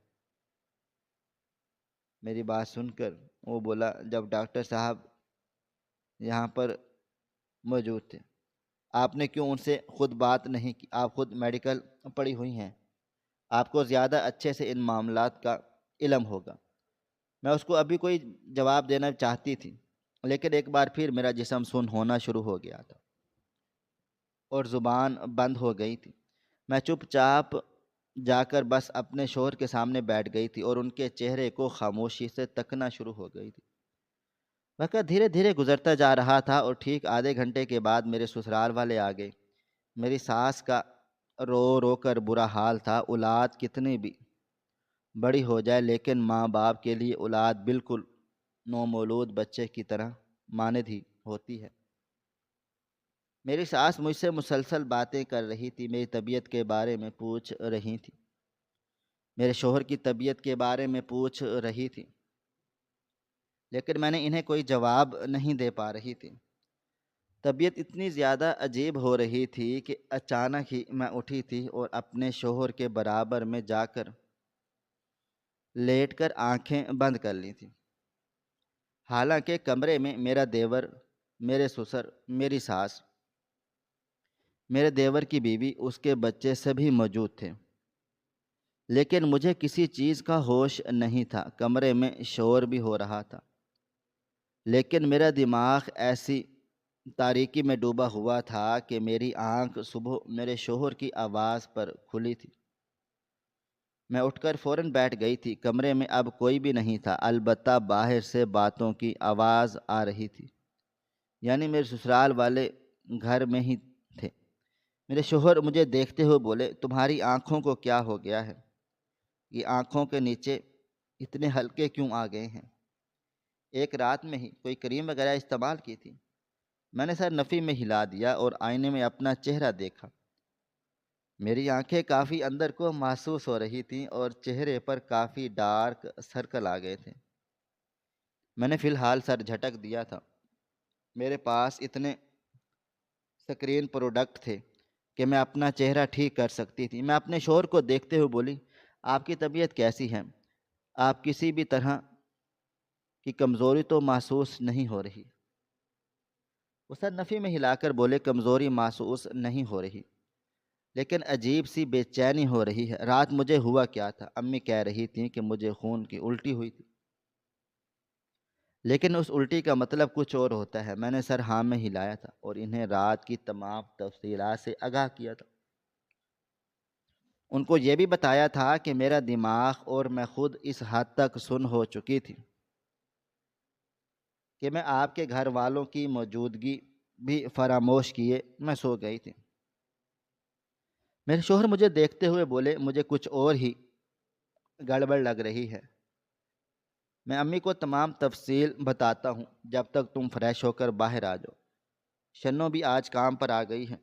میری بات سن کر وہ بولا، جب ڈاکٹر صاحب یہاں پر موجود تھے آپ نے کیوں ان سے خود بات نہیں کی؟ آپ خود میڈیکل پڑھی ہوئی ہیں، آپ کو زیادہ اچھے سے ان معاملات کا علم ہوگا۔ میں اس کو ابھی کوئی جواب دینا چاہتی تھی، لیکن ایک بار پھر میرا جسم سن ہونا شروع ہو گیا تھا اور زبان بند ہو گئی تھی۔ میں چپ چاپ جا کر بس اپنے شوہر کے سامنے بیٹھ گئی تھی اور ان کے چہرے کو خاموشی سے تکنا شروع ہو گئی تھی۔ وقت دھیرے دھیرے گزرتا جا رہا تھا اور ٹھیک آدھے گھنٹے کے بعد میرے سسرال والے آ گئے۔ میری ساس کا رو رو کر برا حال تھا۔ اولاد کتنی بھی بڑی ہو جائے لیکن ماں باپ کے لیے اولاد بالکل نومولود بچے کی طرح ماند ہی ہوتی ہے۔ میری ساس مجھ سے مسلسل باتیں کر رہی تھی، میری طبیعت کے بارے میں پوچھ رہی تھی، میرے شوہر کی طبیعت کے بارے میں پوچھ رہی تھی، لیکن میں نے انہیں کوئی جواب نہیں دے پا رہی تھی۔ طبیعت اتنی زیادہ عجیب ہو رہی تھی کہ اچانک ہی میں اٹھی تھی اور اپنے شوہر کے برابر میں جا کر لیٹ کر آنکھیں بند کر لی تھیں۔ حالانکہ کمرے میں میرا دیور، میرے سسر، میری ساس، میرے دیور کی بیوی، اس کے بچے سبھی موجود تھے، لیکن مجھے کسی چیز کا ہوش نہیں تھا۔ کمرے میں شور بھی ہو رہا تھا، لیکن میرا دماغ ایسی تاریکی میں ڈوبا ہوا تھا کہ میری آنکھ صبح میرے شوہر کی آواز پر کھلی تھی۔ میں اٹھ کر فوراً بیٹھ گئی تھی۔ کمرے میں اب کوئی بھی نہیں تھا، البتہ باہر سے باتوں کی آواز آ رہی تھی، یعنی میرے سسرال والے گھر میں ہی تھے۔ میرے شوہر مجھے دیکھتے ہوئے بولے، تمہاری آنکھوں کو کیا ہو گیا ہے؟ یہ آنکھوں کے نیچے اتنے ہلکے کیوں آ گئے ہیں؟ ایک رات میں ہی کوئی کریم وغیرہ استعمال کی تھی؟ میں نے سر نفی میں ہلا دیا اور آئینے میں اپنا چہرہ دیکھا۔ میری آنکھیں کافی اندر کو محسوس ہو رہی تھیں اور چہرے پر کافی ڈارک سرکل آ گئے تھے۔ میں نے فی الحال سر جھٹک دیا تھا۔ میرے پاس اتنے سکرین پروڈکٹ تھے کہ میں اپنا چہرہ ٹھیک کر سکتی تھی۔ میں اپنے شوہر کو دیکھتے ہوئے بولی، آپ کی طبیعت کیسی ہے؟ آپ کسی بھی طرح کی کمزوری تو محسوس نہیں ہو رہی؟ وہ سر نفی میں ہلا کر بولے، کمزوری محسوس نہیں ہو رہی، لیکن عجیب سی بے چینی ہو رہی ہے۔ رات مجھے ہوا کیا تھا؟ امی کہہ رہی تھیں کہ مجھے خون کی الٹی ہوئی تھی، لیکن اس الٹی کا مطلب کچھ اور ہوتا ہے۔ میں نے سر ہاں میں ہلایا تھا اور انہیں رات کی تمام تفصیلات سے آگاہ کیا تھا۔ ان کو یہ بھی بتایا تھا کہ میرا دماغ اور میں خود اس حد تک سن ہو چکی تھی کہ میں آپ کے گھر والوں کی موجودگی بھی فراموش کیے میں سو گئی تھی۔ میرے شوہر مجھے دیکھتے ہوئے بولے، مجھے کچھ اور ہی گڑبڑ لگ رہی ہے، میں امی کو تمام تفصیل بتاتا ہوں جب تک تم فریش ہو کر باہر آ جاؤ۔ شنو بھی آج کام پر آ گئی ہے۔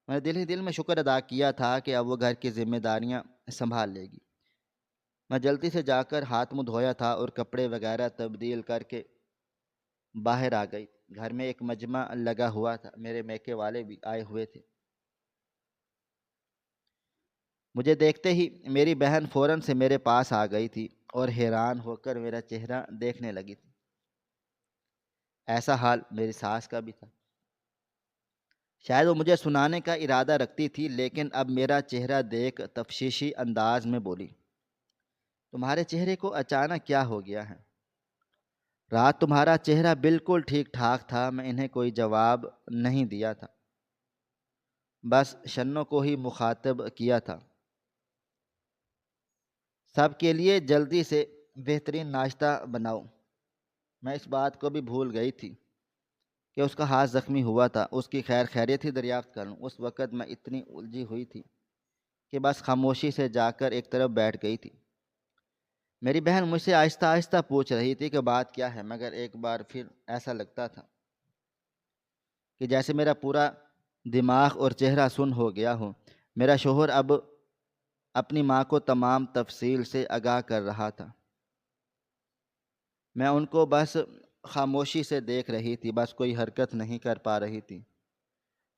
میں نے دل ہی دل میں شکر ادا کیا تھا کہ اب وہ گھر کی ذمہ داریاں سنبھال لے گی۔ میں جلدی سے جا کر ہاتھ منہ دھویا تھا اور کپڑے وغیرہ تبدیل کر کے باہر آ گئی۔ گھر میں ایک مجمع لگا ہوا تھا، میرے میکے والے بھی آئے ہوئے تھے۔ مجھے دیکھتے ہی میری بہن فوراً سے میرے پاس آ گئی تھی اور حیران ہو کر میرا چہرہ دیکھنے لگی تھی۔ ایسا حال میری ساس کا بھی تھا۔ شاید وہ مجھے سنانے کا ارادہ رکھتی تھی، لیکن اب میرا چہرہ دیکھ تفشیشی انداز میں بولی، تمہارے چہرے کو اچانک کیا ہو گیا ہے؟ رات تمہارا چہرہ بالکل ٹھیک ٹھاک تھا۔ میں انہیں کوئی جواب نہیں دیا تھا، بس شنو کو ہی مخاطب کیا تھا، سب کے لیے جلدی سے بہترین ناشتہ بناؤ۔ میں اس بات کو بھی بھول گئی تھی کہ اس کا ہاتھ زخمی ہوا تھا، اس کی خیر خیریت ہی دریافت کروں۔ اس وقت میں اتنی الجھی ہوئی تھی کہ بس خاموشی سے جا کر ایک طرف بیٹھ گئی تھی۔ میری بہن مجھ سے آہستہ آہستہ پوچھ رہی تھی کہ بات کیا ہے، مگر ایک بار پھر ایسا لگتا تھا کہ جیسے میرا پورا دماغ اور چہرہ سن ہو گیا ہو۔ میرا شوہر اب اپنی ماں کو تمام تفصیل سے آگاہ کر رہا تھا۔ میں ان کو بس خاموشی سے دیکھ رہی تھی، بس کوئی حرکت نہیں کر پا رہی تھی۔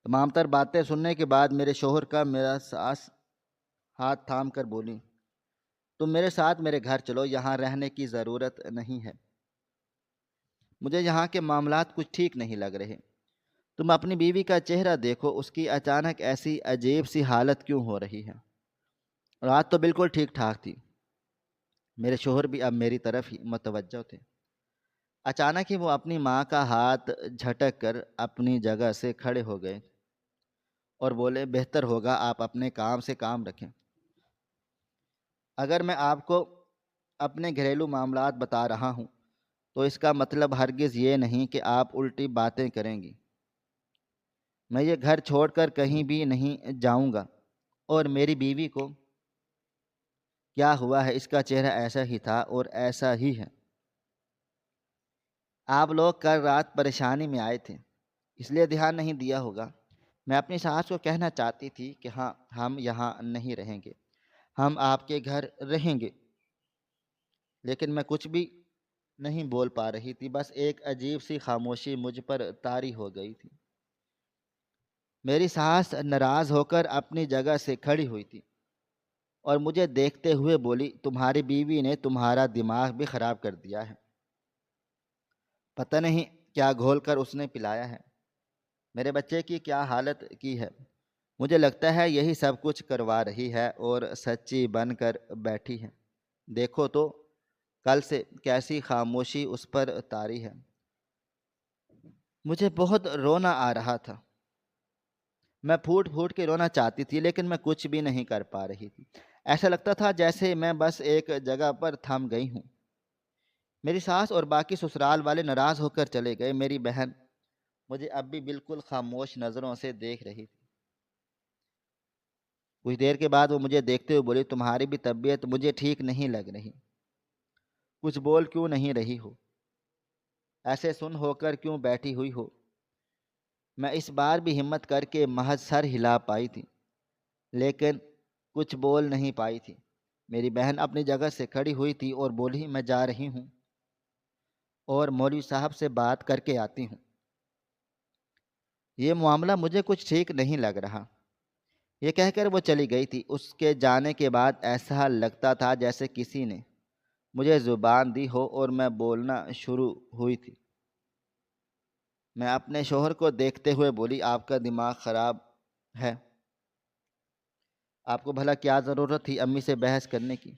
تمام تر باتیں سننے کے بعد میرے شوہر کا میرا ساس ہاتھ تھام کر بولی، تم میرے ساتھ میرے گھر چلو، یہاں رہنے کی ضرورت نہیں ہے، مجھے یہاں کے معاملات کچھ ٹھیک نہیں لگ رہے۔ تم اپنی بیوی کا چہرہ دیکھو، اس کی اچانک ایسی عجیب سی حالت کیوں ہو رہی ہے؟ رات تو بالکل ٹھیک ٹھاک تھی، میرے شوہر بھی اب میری طرف ہی متوجہ تھے۔ اچانک ہی وہ اپنی ماں کا ہاتھ جھٹک کر اپنی جگہ سے کھڑے ہو گئے اور بولے، بہتر ہوگا آپ اپنے کام سے کام رکھیں۔ اگر میں آپ کو اپنے گھریلو معاملات بتا رہا ہوں تو اس کا مطلب ہرگز یہ نہیں کہ آپ الٹی باتیں کریں گی۔ میں یہ گھر چھوڑ کر کہیں بھی نہیں جاؤں گا، اور میری بیوی کو کیا ہوا ہے اس کا چہرہ ایسا ہی تھا اور ایسا ہی ہے۔ آپ لوگ کل رات پریشانی میں آئے تھے، اس لیے دھیان نہیں دیا ہوگا۔ میں اپنی ساس کو کہنا چاہتی تھی کہ ہاں، ہم یہاں نہیں رہیں گے، ہم آپ کے گھر رہیں گے، لیکن میں کچھ بھی نہیں بول پا رہی تھی، بس ایک عجیب سی خاموشی مجھ پر طاری ہو گئی تھی۔ میری ساس ناراض ہو کر اپنی جگہ سے کھڑی ہوئی تھی اور مجھے دیکھتے ہوئے بولی، تمہاری بیوی نے تمہارا دماغ بھی خراب کر دیا ہے، پتہ نہیں کیا گھول کر اس نے پلایا ہے، میرے بچے کی کیا حالت کی ہے، مجھے لگتا ہے یہی سب کچھ کروا رہی ہے اور سچی بن کر بیٹھی ہے۔ دیکھو تو کل سے کیسی خاموشی اس پر طاری ہے۔ مجھے بہت رونا آ رہا تھا، میں پھوٹ پھوٹ کے رونا چاہتی تھی، لیکن میں کچھ بھی نہیں کر پا رہی تھی۔ ایسا لگتا تھا جیسے میں بس ایک جگہ پر تھم گئی ہوں۔ میری ساس اور باقی سسرال والے ناراض ہو کر چلے گئے۔ میری بہن مجھے اب بھی بالکل خاموش نظروں سے دیکھ رہی تھی۔ کچھ دیر کے بعد وہ مجھے دیکھتے ہوئے بولی، تمہاری بھی طبیعت مجھے ٹھیک نہیں لگ رہی، کچھ بول کیوں نہیں رہی ہو؟ ایسے سن ہو کر کیوں بیٹھی ہوئی ہو؟ میں اس بار بھی ہمت کر کے محض سر ہلا پائی تھی، لیکن کچھ بول نہیں پائی تھی۔ میری بہن اپنی جگہ سے کھڑی ہوئی تھی اور بولی، میں جا رہی ہوں اور مولوی صاحب سے بات کر کے آتی ہوں، یہ معاملہ مجھے کچھ ٹھیک نہیں لگ رہا۔ یہ کہہ کر وہ چلی گئی تھی۔ اس کے جانے کے بعد ایسا لگتا تھا جیسے کسی نے مجھے زبان دی ہو اور میں بولنا شروع ہوئی تھی۔ میں اپنے شوہر کو دیکھتے ہوئے بولی، آپ کا دماغ خراب ہے، آپ کو بھلا کیا ضرورت تھی امی سے بحث کرنے کی؟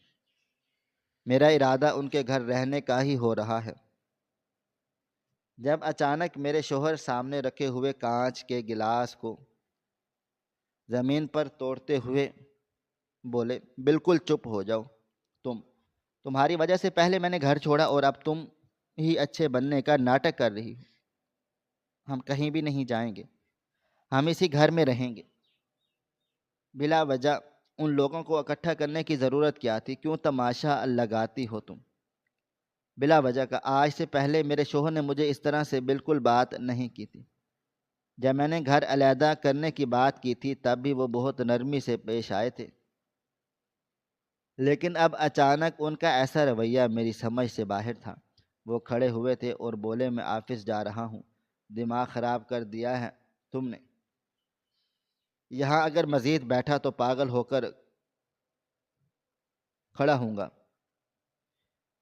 میرا ارادہ ان کے گھر رہنے کا ہی ہو رہا ہے۔ جب اچانک میرے شوہر سامنے رکھے ہوئے کانچ کے گلاس کو زمین پر توڑتے ہوئے بولے، بالکل چپ ہو جاؤ، تمہاری وجہ سے پہلے میں نے گھر چھوڑا اور اب تم ہی اچھے بننے کا ناٹک کر رہی ہو۔ ہم کہیں بھی نہیں جائیں گے، ہم اسی گھر میں رہیں گے۔ بلا وجہ ان لوگوں کو اکٹھا کرنے کی ضرورت کیا تھی؟ کیوں تماشا لگاتی ہو تم؟ بلا وجہ کا آج سے پہلے میرے شوہر نے مجھے اس طرح سے بالکل بات نہیں کی تھی۔ جب میں نے گھر علیحدہ کرنے کی بات کی تھی تب بھی وہ بہت نرمی سے پیش آئے تھے، لیکن اب اچانک ان کا ایسا رویہ میری سمجھ سے باہر تھا۔ وہ کھڑے ہوئے تھے اور بولے، میں آفس جا رہا ہوں، دماغ خراب کر دیا ہے تم نے، یہاں اگر مزید بیٹھا تو پاگل ہو کر کھڑا ہوں گا۔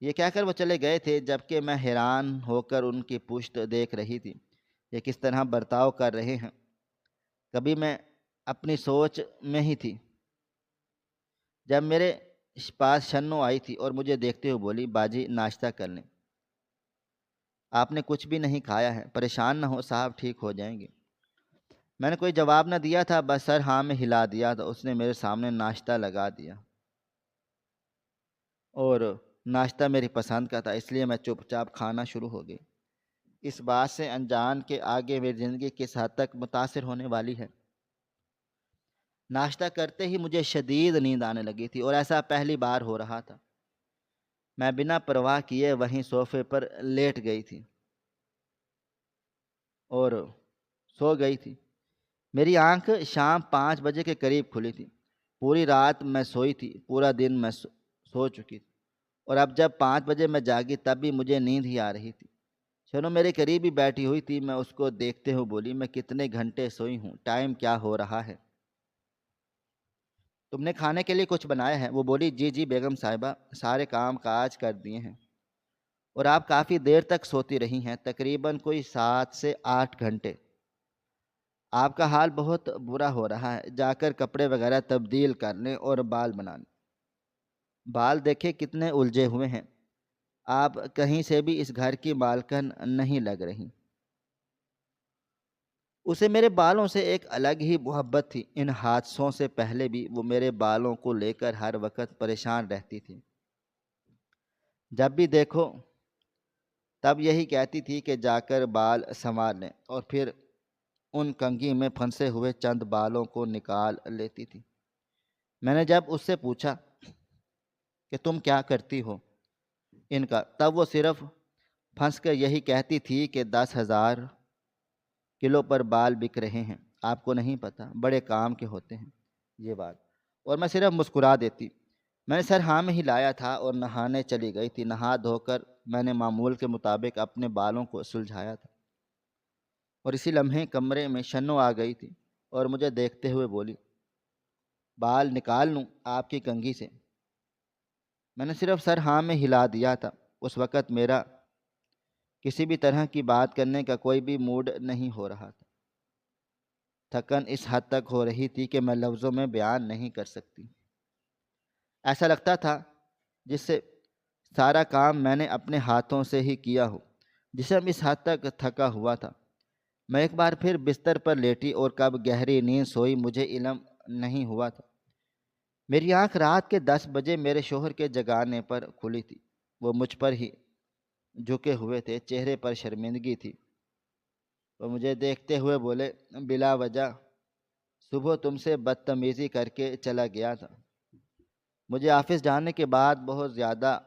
یہ کہہ کر وہ چلے گئے تھے، جبکہ میں حیران ہو کر ان کی پشت دیکھ رہی تھی، یہ کس طرح برتاؤ کر رہے ہیں۔ کبھی میں اپنی سوچ میں ہی تھی جب میرے پاس شنو آئی تھی اور مجھے دیکھتے ہوئے بولی، باجی ناشتہ کر لیں، آپ نے کچھ بھی نہیں کھایا ہے، پریشان نہ ہو، صاحب ٹھیک ہو جائیں گے۔ میں نے کوئی جواب نہ دیا تھا، بس سر ہاں میں ہلا دیا تھا۔ اس نے میرے سامنے ناشتہ لگا دیا اور ناشتہ میری پسند کا تھا، اس لیے میں چپ چاپ کھانا شروع ہو گئی۔ اس بات سے انجان کہ آگے میری زندگی کس حد تک متاثر ہونے والی ہے۔ ناشتہ کرتے ہی مجھے شدید نیند آنے لگی تھی اور ایسا پہلی بار ہو رہا تھا۔ میں بنا پرواہ کیے وہیں صوفے پر لیٹ گئی تھی اور سو گئی تھی۔ میری آنکھ شام 5 بجے کے قریب کھلی تھی۔ پوری رات میں سوئی تھی، پورا دن میں سو چکی تھی، اور اب جب 5 بجے میں جاگی تب بھی مجھے نیند ہی آ رہی تھی۔ شنو میرے قریب ہی بیٹھی ہوئی تھی، میں اس کو دیکھتے ہوئے بولی، میں کتنے گھنٹے سوئی ہوں، ٹائم کیا ہو رہا ہے؟ تم نے کھانے کے لیے کچھ بنایا ہے؟ وہ بولی جی جی بیگم صاحبہ، سارے کام کاج کر دیے ہیں، اور آپ کافی دیر تک سوتی رہی ہیں، تقریباً کوئی 7 سے 8 گھنٹے۔ آپ کا حال بہت برا ہو رہا ہے، جا کر کپڑے وغیرہ تبدیل کر لیں اور بال بنا لیں۔ بال دیکھے کتنے الجھے ہوئے ہیں، آپ کہیں سے بھی اس گھر کی مالکن نہیں لگ رہی۔ اسے میرے بالوں سے ایک الگ ہی محبت تھی، ان حادثوں سے پہلے بھی وہ میرے بالوں کو لے کر ہر وقت پریشان رہتی تھی۔ جب بھی دیکھو تب یہی کہتی تھی کہ جا کر بال سنوار لیں، اور پھر ان کنگھی میں پھنسے ہوئے چند بالوں کو نکال لیتی تھی۔ میں نے جب اس سے پوچھا کہ تم کیا کرتی ہو ان کا، تب وہ صرف پھنس کر یہی کہتی تھی کہ 10,000 کلو پر بال بک رہے ہیں، آپ کو نہیں پتہ، بڑے کام کے ہوتے ہیں یہ بات۔ اور میں صرف مسکرا دیتی۔ میں نے سر ہاں میں ہی لایا تھا اور نہانے چلی گئی تھی۔ نہا دھو کر میں نے معمول کے مطابق اپنے بالوں کو سلجھایا تھا، اور اسی لمحے کمرے میں شنو آ گئی تھی اور مجھے دیکھتے ہوئے بولی بال نکال لوں آپ کی کنگھی سے؟ میں نے صرف سر ہاں میں ہلا دیا تھا۔ اس وقت میرا کسی بھی طرح کی بات کرنے کا کوئی بھی موڈ نہیں ہو رہا تھا۔ تھکن اس حد تک ہو رہی تھی کہ میں لفظوں میں بیان نہیں کر سکتی۔ ایسا لگتا تھا جس سے سارا کام میں نے اپنے ہاتھوں سے ہی کیا ہو۔ جسم اس حد تک تھکا ہوا تھا۔ میں ایک بار پھر بستر پر لیٹی، اور کب گہری نیند سوئی مجھے علم نہیں ہوا تھا۔ میری آنکھ رات کے 10 بجے میرے شوہر کے جگانے پر کھلی تھی۔ وہ مجھ پر ہی جھکے ہوئے تھے، چہرے پر شرمندگی تھی۔ وہ مجھے دیکھتے ہوئے بولے بلا وجہ صبح تم سے بدتمیزی کر کے چلا گیا تھا۔ مجھے آفس جانے کے بعد بہت زیادہ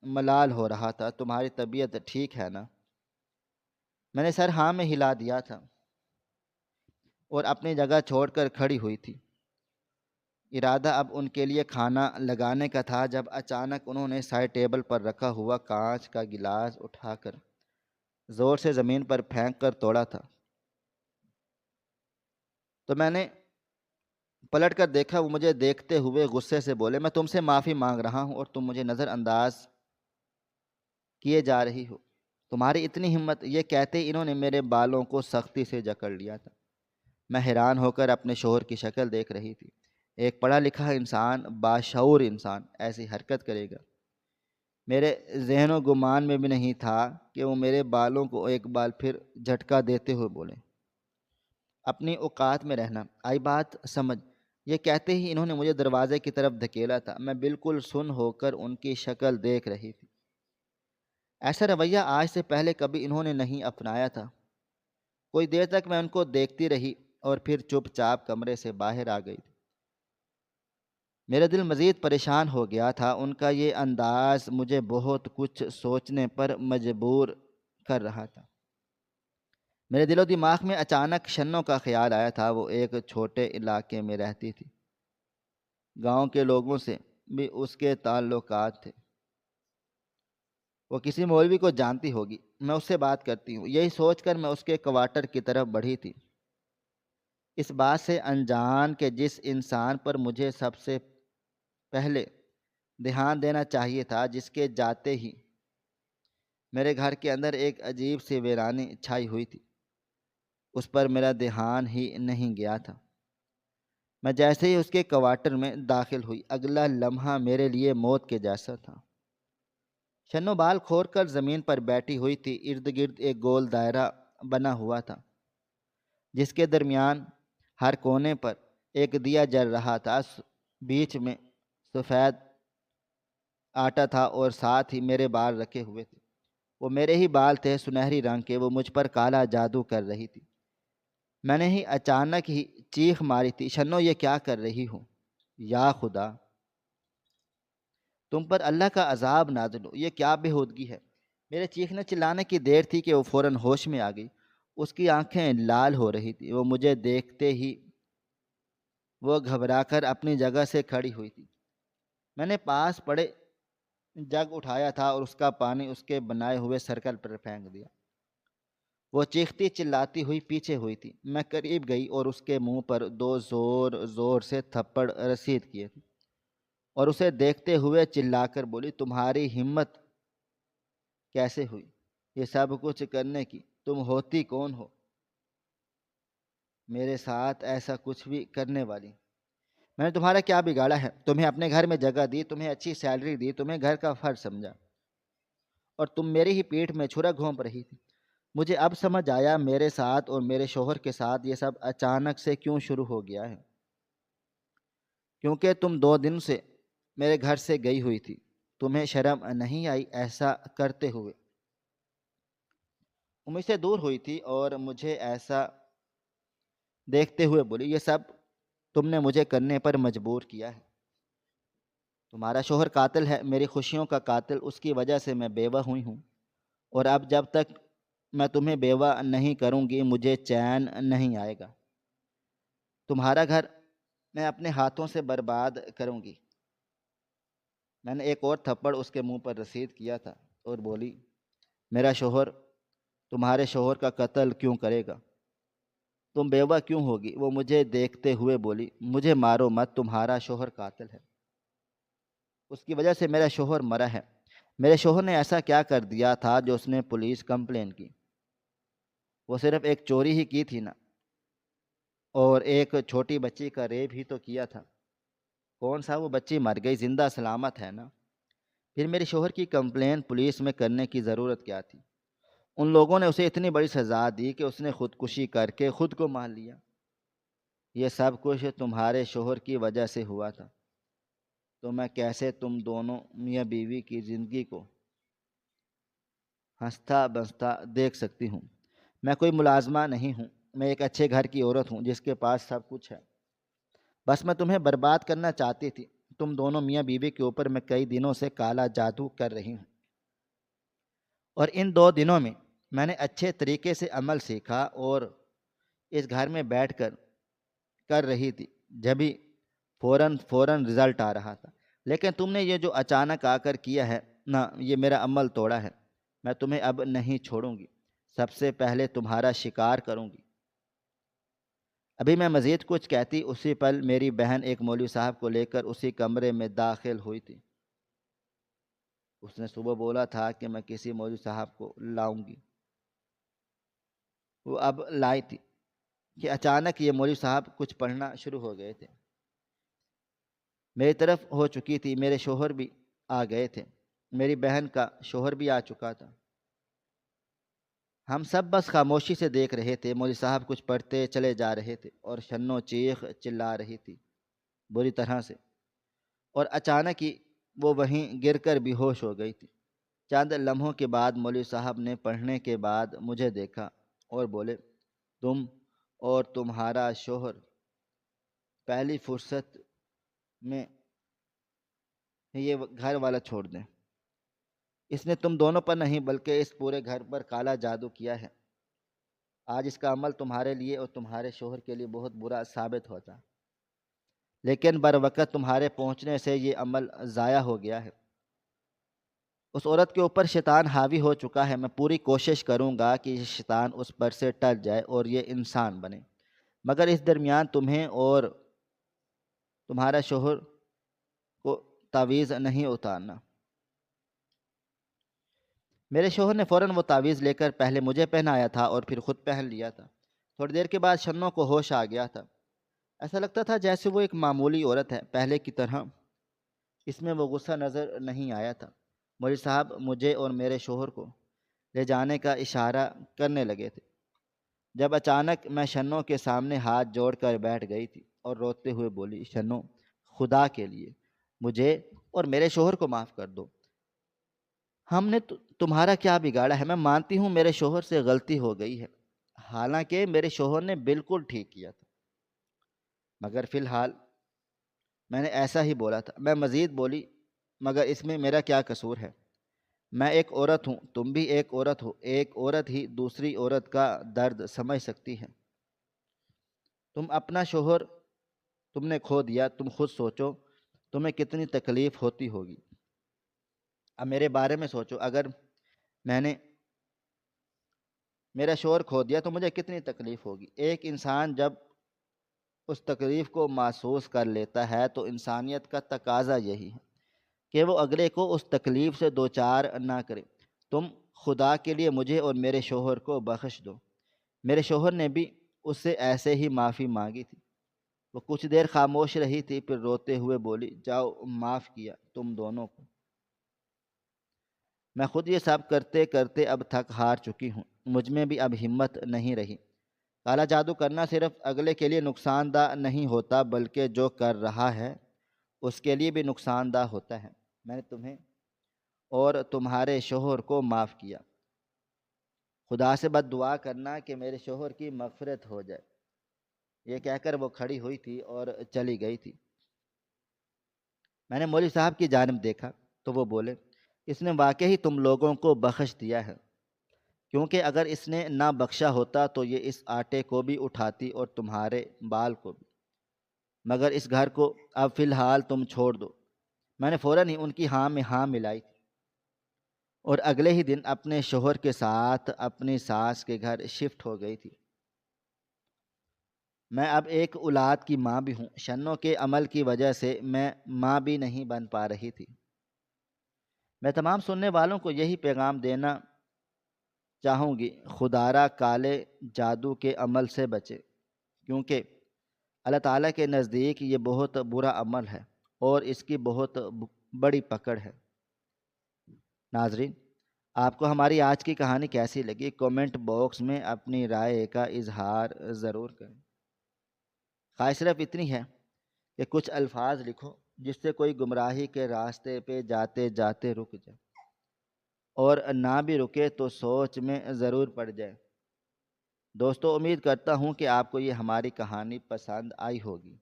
ملال ہو رہا تھا۔ تمہاری طبیعت ٹھیک ہے نا؟ میں نے سر ہاں میں ہلا دیا تھا اور اپنی جگہ چھوڑ کر کھڑی ہوئی تھی۔ ارادہ اب ان کے لیے کھانا لگانے کا تھا، جب اچانک انہوں نے سائڈ ٹیبل پر رکھا ہوا کانچ کا گلاس اٹھا کر زور سے زمین پر پھینک کر توڑا تھا۔ تو میں نے پلٹ کر دیکھا۔ وہ مجھے دیکھتے ہوئے غصے سے بولے میں تم سے معافی مانگ رہا ہوں اور تم مجھے نظر انداز کیے جا رہی ہو۔ تمہاری اتنی ہمت! یہ کہتے ہی انہوں نے میرے بالوں کو سختی سے جکڑ لیا تھا۔ میں حیران ہو کر اپنے شوہر کی شکل دیکھ رہی تھی۔ ایک پڑھا لکھا انسان، باشعور انسان ایسی حرکت کرے گا؟ میرے ذہن و گمان میں بھی نہیں تھا کہ وہ میرے بالوں کو ایک بار پھر جھٹکا دیتے ہوئے بولے اپنی اوقات میں رہنا، آئی بات سمجھ؟ یہ کہتے ہی انہوں نے مجھے دروازے کی طرف دھکیلا تھا۔ میں بالکل سن ہو کر ان کی شکل دیکھ رہی تھی۔ ایسا رویہ آج سے پہلے کبھی انہوں نے نہیں اپنایا تھا۔ کوئی دیر تک میں ان کو دیکھتی رہی اور پھر چپ چاپ کمرے سے باہر آ گئی تھی۔ میرا دل مزید پریشان ہو گیا تھا۔ ان کا یہ انداز مجھے بہت کچھ سوچنے پر مجبور کر رہا تھا۔ میرے دل و دماغ میں اچانک شنوں کا خیال آیا تھا۔ وہ ایک چھوٹے علاقے میں رہتی تھی، گاؤں کے لوگوں سے بھی اس کے تعلقات تھے۔ وہ کسی مولوی کو جانتی ہوگی، میں اس سے بات کرتی ہوں، یہی سوچ کر میں اس کے کوارٹر کی طرف بڑھی تھی، اس بات سے انجان کہ جس انسان پر مجھے سب سے پہلے دھیان دینا چاہیے تھا، جس کے جاتے ہی میرے گھر کے اندر ایک عجیب سی ویرانی چھائی ہوئی تھی، اس پر میرا دھیان ہی نہیں گیا تھا۔ میں جیسے ہی اس کے کوارٹر میں داخل ہوئی، اگلا لمحہ میرے لیے موت کے جیسا تھا۔ شنو بال کھول کر زمین پر بیٹھی ہوئی تھی، ارد گرد ایک گول دائرہ بنا ہوا تھا جس کے درمیان ہر کونے پر ایک دیا جل رہا تھا۔ بیچ میں سفید آٹا تھا اور ساتھ ہی میرے بال رکھے ہوئے تھے۔ وہ میرے ہی بال تھے، سنہری رنگ کے۔ وہ مجھ پر کالا جادو کر رہی تھی۔ میں نے ہی اچانک ہی چیخ ماری تھی شنو یہ کیا کر رہی ہو؟ یا خدا، تم پر اللہ کا عذاب نازل ہو، یہ کیا بےہودگی ہے؟ میرے چیخنے چلانے کی دیر تھی کہ وہ فوراً ہوش میں آ گئی۔ اس کی آنکھیں لال ہو رہی تھی۔ وہ مجھے دیکھتے ہی وہ گھبرا کر اپنی جگہ سے کھڑی ہوئی تھی۔ میں نے پاس پڑے جگ اٹھایا تھا اور اس کا پانی اس کے بنائے ہوئے سرکل پر پھینک دیا۔ وہ چیختی چلاتی ہوئی پیچھے ہوئی تھی۔ میں قریب گئی اور اس کے منہ پر دو زور زور سے تھپڑ رسید کیے اور اسے دیکھتے ہوئے چلا کر بولی، تمہاری ہمت کیسے ہوئی یہ سب کچھ کرنے کی؟ تم ہوتی کون ہو میرے ساتھ ایسا کچھ بھی کرنے والی؟ میں نے تمہارا کیا بگاڑا ہے؟ تمہیں اپنے گھر میں جگہ دی، تمہیں اچھی سیلری دی، تمہیں گھر کا فرض سمجھا، اور تم میری ہی پیٹھ میں چھرا گھونپ رہی تھی۔ مجھے اب سمجھ آیا میرے ساتھ اور میرے شوہر کے ساتھ یہ سب اچانک سے کیوں شروع ہو گیا ہے، کیونکہ تم 2 دن سے میرے گھر سے گئی ہوئی تھی۔ تمہیں شرم نہیں آئی ایسا کرتے ہوئے؟ وہ مجھ سے دور ہوئی تھی اور مجھے ایسا دیکھتے ہوئے بولی، یہ سب تم نے مجھے کرنے پر مجبور کیا ہے۔ تمہارا شوہر قاتل ہے، میری خوشیوں کا قاتل، اس کی وجہ سے میں بیوہ ہوئی ہوں، اور اب جب تک میں تمہیں بیوہ نہیں کروں گی مجھے چین نہیں آئے گا۔ تمہارا گھر میں اپنے ہاتھوں سے برباد کروں گی۔ میں نے ایک اور تھپڑ اس کے منہ پر رسید کیا تھا اور بولی، میرا شوہر تمہارے شوہر کا قتل کیوں کرے گا؟ تم بیوہ کیوں ہوگی؟ وہ مجھے دیکھتے ہوئے بولی، مجھے مارو مت، تمہارا شوہر قاتل ہے، اس کی وجہ سے میرا شوہر مرا ہے۔ میرے شوہر نے ایسا کیا کر دیا تھا جو اس نے پولیس کمپلین کی؟ وہ صرف ایک چوری ہی کی تھی نا، اور ایک چھوٹی بچی کا ریپ ہی تو کیا تھا۔ کون سا وہ بچی مر گئی، زندہ سلامت ہے نا؟ پھر میرے شوہر کی کمپلین پولیس میں کرنے کی ضرورت کیا تھی؟ ان لوگوں نے اسے اتنی بڑی سزا دی کہ اس نے خودکشی کر کے خود کو مار لیا۔ یہ سب کچھ تمہارے شوہر کی وجہ سے ہوا تھا، تو میں کیسے تم دونوں میاں بیوی کی زندگی کو ہنستا بستا دیکھ سکتی ہوں؟ میں کوئی ملازمہ نہیں ہوں، میں ایک اچھے گھر کی عورت ہوں جس کے پاس سب کچھ ہے۔ بس میں تمہیں برباد کرنا چاہتی تھی۔ تم دونوں میاں بیوی کے اوپر میں کئی دنوں سے کالا جادو کر رہی ہوں، اور ان 2 دنوں میں میں نے اچھے طریقے سے عمل سیکھا اور اس گھر میں بیٹھ کر کر رہی تھی، جبھی فوراً رزلٹ آ رہا تھا۔ لیکن تم نے یہ جو اچانک آ کر کیا ہے نا، یہ میرا عمل توڑا ہے۔ میں تمہیں اب نہیں چھوڑوں گی، سب سے پہلے تمہارا شکار کروں گی۔ ابھی میں مزید کچھ کہتی، اسی پل میری بہن ایک مولوی صاحب کو لے کر اسی کمرے میں داخل ہوئی تھی۔ اس نے صبح بولا تھا کہ میں کسی مولوی صاحب کو لاؤں گی، وہ اب لائی تھی کہ اچانک یہ مولوی صاحب کچھ پڑھنا شروع ہو گئے تھے۔ میری طرف ہو چکی تھی، میرے شوہر بھی آ گئے تھے، میری بہن کا شوہر بھی آ چکا تھا۔ ہم سب بس خاموشی سے دیکھ رہے تھے۔ مولوی صاحب کچھ پڑھتے چلے جا رہے تھے اور شنو چیخ چلا رہی تھی بری طرح سے، اور اچانک ہی وہ وہیں گر کر بے ہوش ہو گئی تھی۔ چند لمحوں کے بعد مولوی صاحب نے پڑھنے کے بعد مجھے دیکھا اور بولے، تم اور تمہارا شوہر پہلی فرصت میں یہ گھر والا چھوڑ دیں۔ اس نے تم دونوں پر نہیں بلکہ اس پورے گھر پر کالا جادو کیا ہے۔ آج اس کا عمل تمہارے لیے اور تمہارے شوہر کے لیے بہت برا ثابت ہوتا، لیکن بر وقت تمہارے پہنچنے سے یہ عمل ضائع ہو گیا ہے۔ اس عورت کے اوپر شیطان حاوی ہو چکا ہے۔ میں پوری کوشش کروں گا کہ یہ شیطان اس پر سے ٹل جائے اور یہ انسان بنے، مگر اس درمیان تمہیں اور تمہارا شوہر کو تعویذ نہیں اتارنا۔ میرے شوہر نے فوراً وہ تعویذ لے کر پہلے مجھے پہنایا تھا اور پھر خود پہن لیا تھا۔ تھوڑی دیر کے بعد شنوں کو ہوش آ گیا تھا۔ ایسا لگتا تھا جیسے وہ ایک معمولی عورت ہے، پہلے کی طرح اس میں وہ غصہ نظر نہیں آیا تھا۔ مولوی صاحب مجھے اور میرے شوہر کو لے جانے کا اشارہ کرنے لگے تھے، جب اچانک میں شنوں کے سامنے ہاتھ جوڑ کر بیٹھ گئی تھی اور روتے ہوئے بولی، شنوں، خدا کے لیے مجھے اور میرے شوہر کو معاف کر دو۔ ہم نے تمہارا کیا بگاڑا ہے؟ میں مانتی ہوں میرے شوہر سے غلطی ہو گئی ہے، حالانکہ میرے شوہر نے بالکل ٹھیک کیا تھا، مگر فی الحال میں نے ایسا ہی بولا تھا۔ میں مزید بولی، مگر اس میں میرا کیا قصور ہے؟ میں ایک عورت ہوں، تم بھی ایک عورت ہو، ایک عورت ہی دوسری عورت کا درد سمجھ سکتی ہے۔ تم اپنا شوہر تم نے کھو دیا، تم خود سوچو تمہیں کتنی تکلیف ہوتی ہوگی۔ اب میرے بارے میں سوچو، اگر میں نے میرا شوہر کھو دیا تو مجھے کتنی تکلیف ہوگی۔ ایک انسان جب اس تکلیف کو محسوس کر لیتا ہے تو انسانیت کا تقاضا یہی ہے کہ وہ اگلے کو اس تکلیف سے دوچار نہ کرے۔ تم خدا کے لیے مجھے اور میرے شوہر کو بخش دو۔ میرے شوہر نے بھی اس سے ایسے ہی معافی مانگی تھی۔ وہ کچھ دیر خاموش رہی تھی، پھر روتے ہوئے بولی، جاؤ، معاف کیا تم دونوں کو۔ میں خود یہ سب کرتے کرتے اب تھک ہار چکی ہوں، مجھ میں بھی اب ہمت نہیں رہی۔ کالا جادو کرنا صرف اگلے کے لیے نقصان دہ نہیں ہوتا بلکہ جو کر رہا ہے اس کے لیے بھی نقصان دہ ہوتا ہے۔ میں نے تمہیں اور تمہارے شوہر کو معاف کیا۔ خدا سے بد دعا کرنا کہ میرے شوہر کی مغفرت ہو جائے۔ یہ کہہ کر وہ کھڑی ہوئی تھی اور چلی گئی تھی۔ میں نے مولوی صاحب کی جانب دیکھا تو وہ بولے، اس نے واقعی تم لوگوں کو بخش دیا ہے، کیونکہ اگر اس نے نہ بخشا ہوتا تو یہ اس آٹے کو بھی اٹھاتی اور تمہارے بال کو بھی، مگر اس گھر کو اب فی الحال تم چھوڑ دو۔ میں نے فوراً ہی ان کی ہاں میں ہاں ملائی تھی اور اگلے ہی دن اپنے شوہر کے ساتھ اپنی ساس کے گھر شفٹ ہو گئی تھی۔ میں اب ایک اولاد کی ماں بھی ہوں۔ شنوں کے عمل کی وجہ سے میں ماں بھی نہیں بن پا رہی تھی۔ میں تمام سننے والوں کو یہی پیغام دینا چاہوں گی، خدارا کالے جادو کے عمل سے بچے، کیونکہ اللہ تعالیٰ کے نزدیک یہ بہت برا عمل ہے اور اس کی بہت بڑی پکڑ ہے۔ ناظرین، آپ کو ہماری آج کی کہانی کیسی لگی؟ کومنٹ باکس میں اپنی رائے کا اظہار ضرور کریں۔ خواہش صرف اتنی ہے کہ کچھ الفاظ لکھو جس سے کوئی گمراہی کے راستے پہ جاتے جاتے رک جائے، اور نہ بھی رکے تو سوچ میں ضرور پڑ جائے۔ دوستو، امید کرتا ہوں کہ آپ کو یہ ہماری کہانی پسند آئی ہوگی۔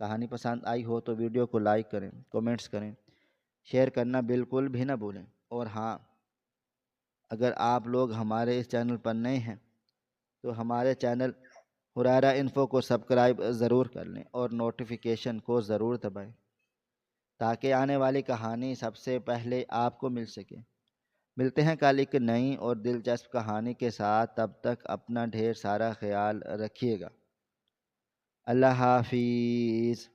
کہانی پسند آئی ہو تو ویڈیو کو لائک کریں، کومنٹس کریں، شیئر کرنا بالکل بھی نہ بھولیں۔ اور ہاں، اگر آپ لوگ ہمارے اس چینل پر نئے ہیں تو ہمارے چینل ہریرہ انفو کو سبسکرائب ضرور کر لیں اور نوٹیفیکیشن کو ضرور دبائیں تاکہ آنے والی کہانی سب سے پہلے آپ کو مل سکے۔ ملتے ہیں کل ایک نئی اور دلچسپ کہانی کے ساتھ، تب تک اپنا ڈھیر سارا خیال رکھیے گا۔ اللہ حافظ۔